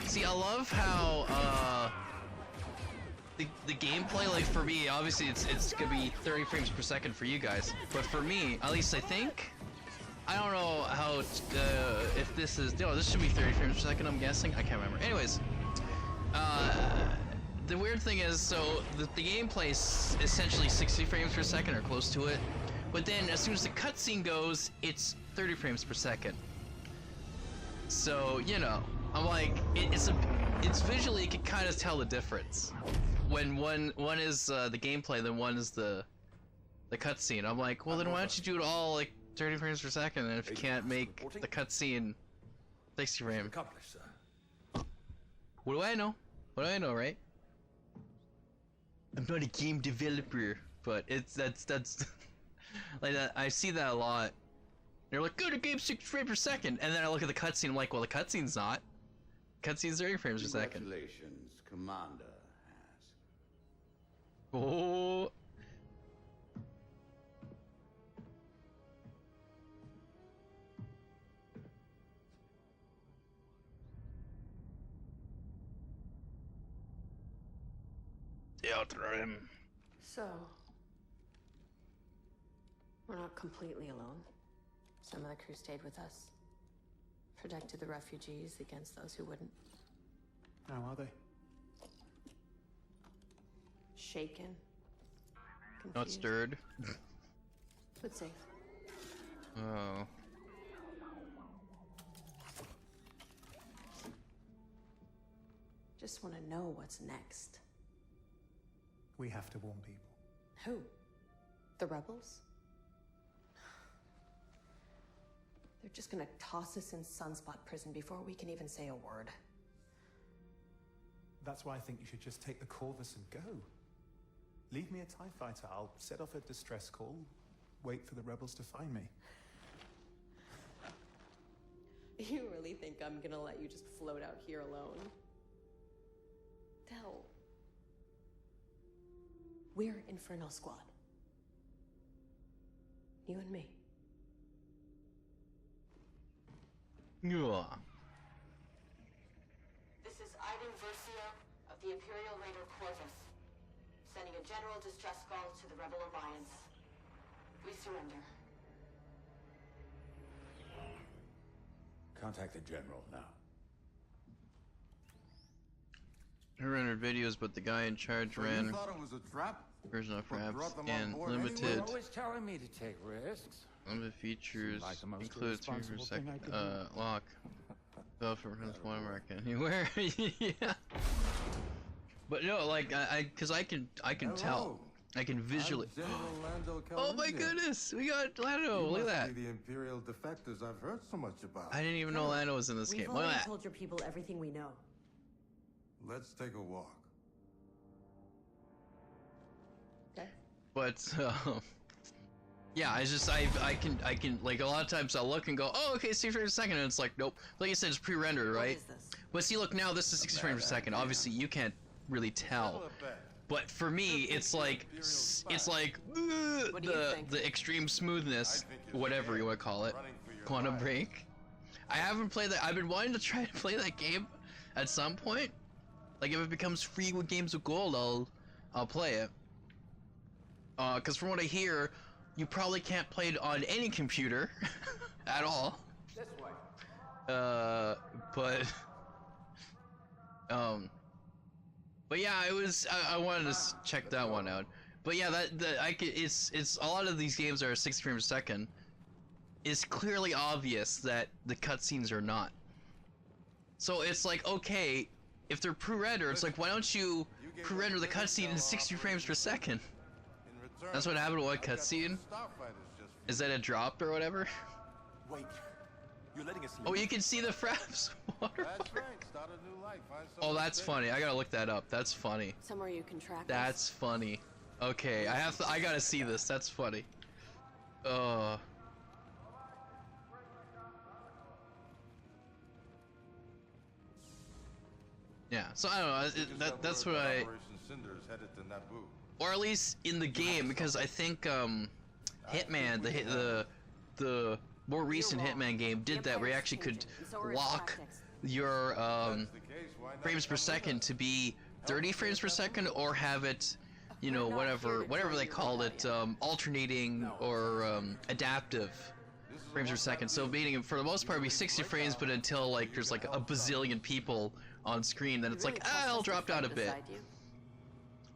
See, I love how the gameplay, like for me, obviously it's gonna be 30 frames per second for you guys, but for me, at least I think, I don't know how if this is, no, this should be 30 frames per second, I'm guessing. I can't remember. Anyways, the weird thing is, so the gameplay is essentially 60 frames per second or close to it, but then as soon as the cutscene goes, it's 30 frames per second. So, you know, I'm like, it's visually, you can kind of tell the difference. When one is the gameplay, then one is the cutscene. I'm like, well then why don't you do it all like 30 frames per second, and if you can't make the cutscene 60 frames. Accomplished, sir. What do I know? What do I know, right? I'm not a game developer, but that's like that. I see that a lot. They're like, go to game 60 frames per second, and then I look at the cutscene. I'm like, well, the cutscene's not. Cutscene's 30 frames per second. Congratulations, Commander has. Oh. Him. So, we're not completely alone. Some of the crew stayed with us. Protected the refugees against those who wouldn't. How are they? Shaken. Not Confused, stirred. but safe. Oh. Just want to know what's next. We have to warn people. Who? The rebels? They're just gonna toss us in Sunspot Prison before we can even say a word. That's why I think you should just take the Corvus and go. Leave me a TIE fighter. I'll set off a distress call, wait for the rebels to find me. You really think I'm gonna let you just float out here alone? Del. We're Inferno Squad. You and me. Yeah. This is Iden Versio of the Imperial Raider Corvus, sending a general distress call to the Rebel Alliance. We surrender. Contact the General now. I rendered videos, but the guy in charge ran thought it was a trap? version of But apps brought them on and board limited. anyway? Always telling me to take risks. Limited features Like the most include 3 per irresponsible thing I second. could do. Lock. Development from one American anywhere. Yeah. But no, like because I can tell. I can visually. I'm General Lando Oh my Calrissian. goodness, we got Lando. You Look at must that. be the Imperial defectors I've heard so much about. I didn't even know Lando was in this We've game. Look already at that. told your people everything we know. Let's take a walk. Okay? But yeah, I can like a lot of times I'll look and go, oh okay, 60 frames per second, and it's like nope. Like you said, it's pre-rendered, right? What is this? But see, look now, this is 60 frames per second. Obviously, you can't really tell. But for me, it's like the extreme smoothness, whatever you want to call it, Quantum Break. I haven't played that. I've been wanting to try to play that game at some point. Like if it becomes free with Games with Gold, I'll play it. Cause from what I hear, you probably can't play it on any computer at all. This way. But yeah, I wanted to check that one out. But yeah, it's a lot of these games are 60 frames per second. It's clearly obvious that the cutscenes are not. So it's like, okay, if they're pre-rendered, it's like, why don't you pre-render the cutscene in 60 frames per second? That's what happened with one cutscene. Is that it dropped or whatever? Wait, you're letting us leave? Oh, you can see the Fraps waterfall. That's right. Start a new life. Find Oh, something that's safe. funny. I gotta look that up. That's funny. Somewhere you can track us. That's funny. Okay, I gotta see this. That's funny. Yeah, so I don't know, that's what I... Operation Cinder is headed to Naboo. Or at least in the game, because I think, Hitman, the more recent Hitman game did that, where you actually could lock your, frames per second to be 30 frames per second, or have it, you know, whatever they called it, alternating or, adaptive frames per second. So meaning, for the most part, it'd be 60 frames, but until, like, there's, like, a bazillion people on screen, then it's like, I'll drop down a bit.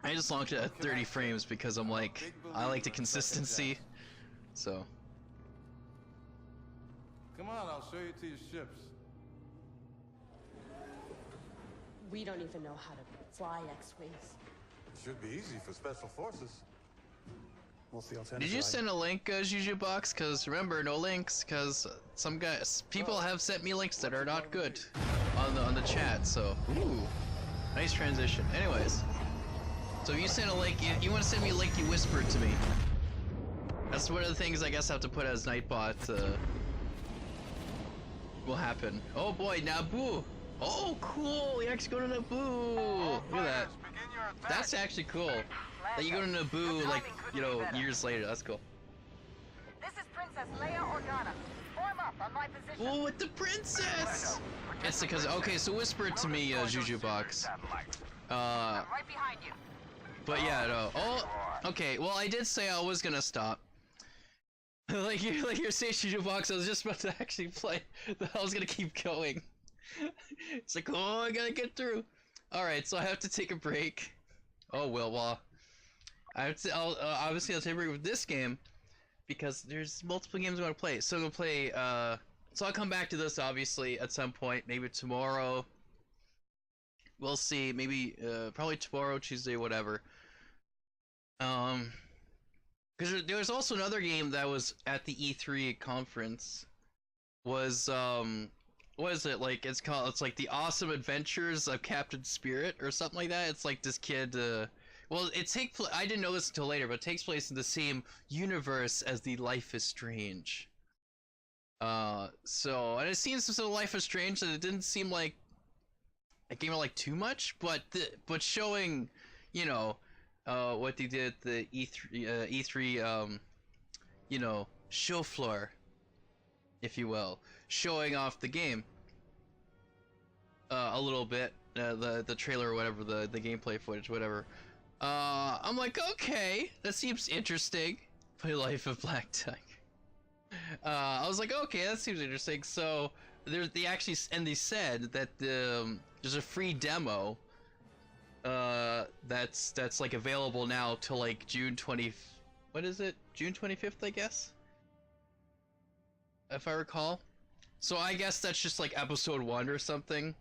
I just locked it at 30 frames because I'm like, I like the consistency, so. Come on, I'll show you to your ships. We don't even know how to fly X-Wings. Should be easy for special forces. What's the alternative? Did you send a link, Jujubox? Because remember, no links, because people have sent me links that are not good on the chat, so. Ooh, nice transition. Anyways. So if you send a link, you want to send me a link, you whisper it to me. That's one of the things I guess I have to put as Nightbot, will happen. Oh boy, Naboo! Oh cool, we actually go to Naboo! Look at that. That's actually cool. That you go to Naboo, like, you know, years later, that's cool. This is Princess Leia Organa. Form up on my position. Oh, with the princess! It's because, okay, so whisper it to me, Jujubox. I'm right behind you. But yeah, no. Oh, okay. Well, I did say I was gonna stop. like your station box. I was just about to actually play. I was gonna keep going. It's like, oh, I gotta get through. All right, so I have to take a break. Oh well, I have to. Obviously I'll take a break with this game because there's multiple games I want to play. So I'm gonna play. So I'll come back to this obviously at some point, maybe tomorrow. We'll see. Maybe probably tomorrow, Tuesday, whatever. Because there was also another game that was at the E3 conference. Was what is it like? It's called. It's like the Awesome Adventures of Captain Spirit or something like that. It's like this kid. Well, it takes. I didn't know this until later, but it takes place in the same universe as the Life is Strange. So and it seems so Life is Strange that it didn't seem like a game of like too much, but showing, you know, what they did at the E3 you know, show floor, if you will, showing off the game a little bit, the trailer or whatever, the gameplay footage, whatever. I'm like, okay, that seems interesting. Play Life of Black Tiger. I was like, okay, that seems interesting. So they actually said that there's a free demo that's like available now till like June 20. What is it? June 25th, I guess, if I recall. So I guess that's just like episode 1 or something,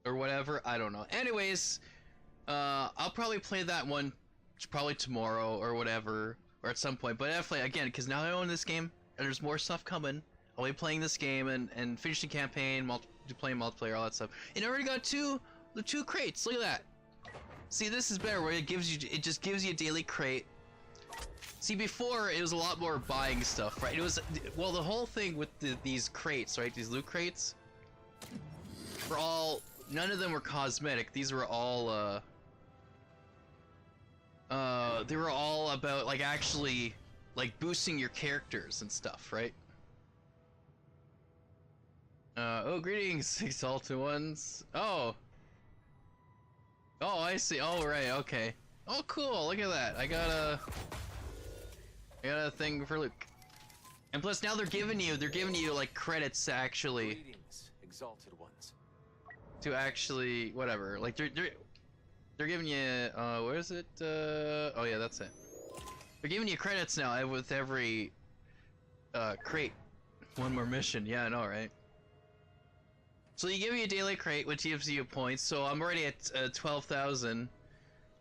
or whatever. I don't know. Anyways, I'll probably play that one probably tomorrow or whatever, or at some point. But definitely again, because now I own this game and there's more stuff coming. I'll be playing this game and finishing campaign, playing multiplayer, all that stuff. And I already got the two crates. Look at that. See, this is better where it just gives you a daily crate. See, before it was a lot more buying stuff, right? It was, well, the whole thing with these crates, right? These loot crates were all, none of them were cosmetic. These were all they were all about like actually like boosting your characters and stuff, right? Oh, greetings, Exalted Ones. Oh, I see. Oh, right, okay. Oh, cool, look at that. I got a thing for Luke. And plus now they're giving you like credits to actually... Greetings, Exalted Ones. To actually, whatever, like they're giving you, where is it? Oh yeah, that's it. They're giving you credits now with every, crate. One more mission, yeah, I know, right? So you give you a daily crate, which gives you points, so I'm already at 12,000.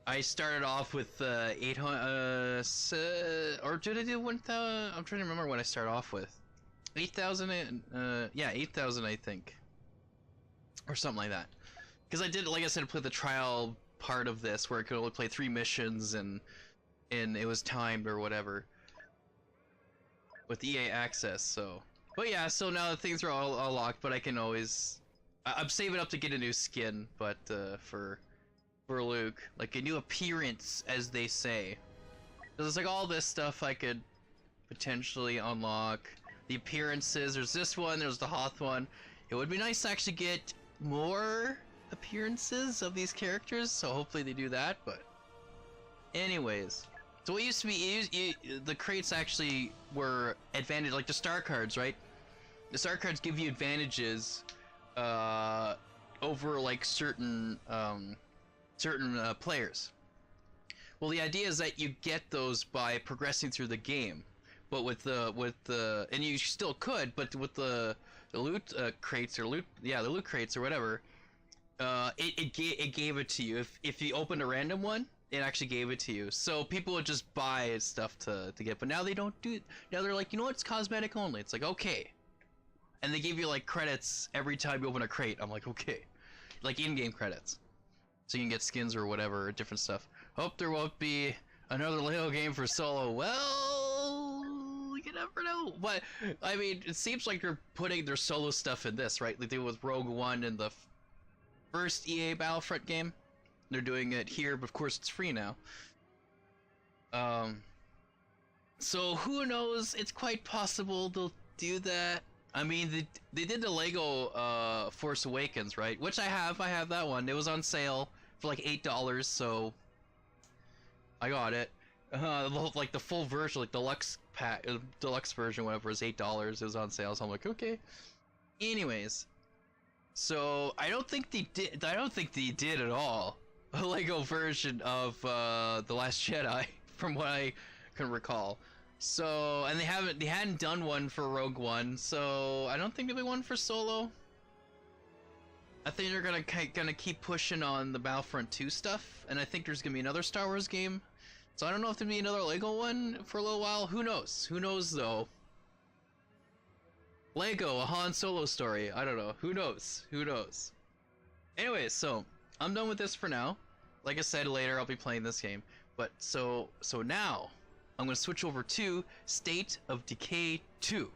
I started off with 800, or did I do 1,000? I'm trying to remember what I started off with. 8,000, yeah, 8,000 I think. Or something like that. Because I did, like I said, play the trial part of this, where I could only play 3 missions, and it was timed or whatever. With EA Access, so... But yeah, so now the things are all locked, but I can always... I'm saving up to get a new skin, but for Luke, like a new appearance, as they say. There's like all this stuff I could potentially unlock. The appearances, there's this one, there's the Hoth one. It would be nice to actually get more appearances of these characters, so hopefully they do that, but... Anyways. So it used to be, the crates actually were advantage, like the star cards, right? The star cards give you advantages over like certain players. Well, the idea is that you get those by progressing through the game, but with the and you still could, but with the loot crates or the loot crates or whatever, it gave it to you. If you opened a random one, it actually gave it to you. So people would just buy stuff to get, but now they don't do it. Now they're like, you know what, it's cosmetic only. It's like, okay. And they give you like credits every time you open a crate. I'm like, okay. Like in-game credits. So you can get skins or whatever, different stuff. Hope there won't be another Lego game for solo. Well, you never know. But, I mean, it seems like they're putting their solo stuff in this, right? Like they did with Rogue One in the first EA Battlefront game. They're doing it here, but of course it's free now. So who knows? It's quite possible they'll do that. I mean, they did the Lego Force Awakens, right? Which I have that one. It was on sale for like $8, so I got it. Like the full version, like deluxe pack, deluxe version, whatever, was $8. It was on sale, so I'm like, okay. Anyways, so I don't think they did. I don't think they did at all a Lego version of The Last Jedi, from what I can recall. So, and they hadn't done one for Rogue One, so I don't think there'll be one for Solo. I think they're gonna keep pushing on the Battlefront 2 stuff, and I think there's gonna be another Star Wars game. So I don't know if there'll be another Lego one for a little while. Who knows? Who knows though? Lego, a Han Solo story. I don't know. Who knows? Who knows? Anyways, so I'm done with this for now. Like I said, later I'll be playing this game. But so now I'm gonna switch over to State of Decay 2.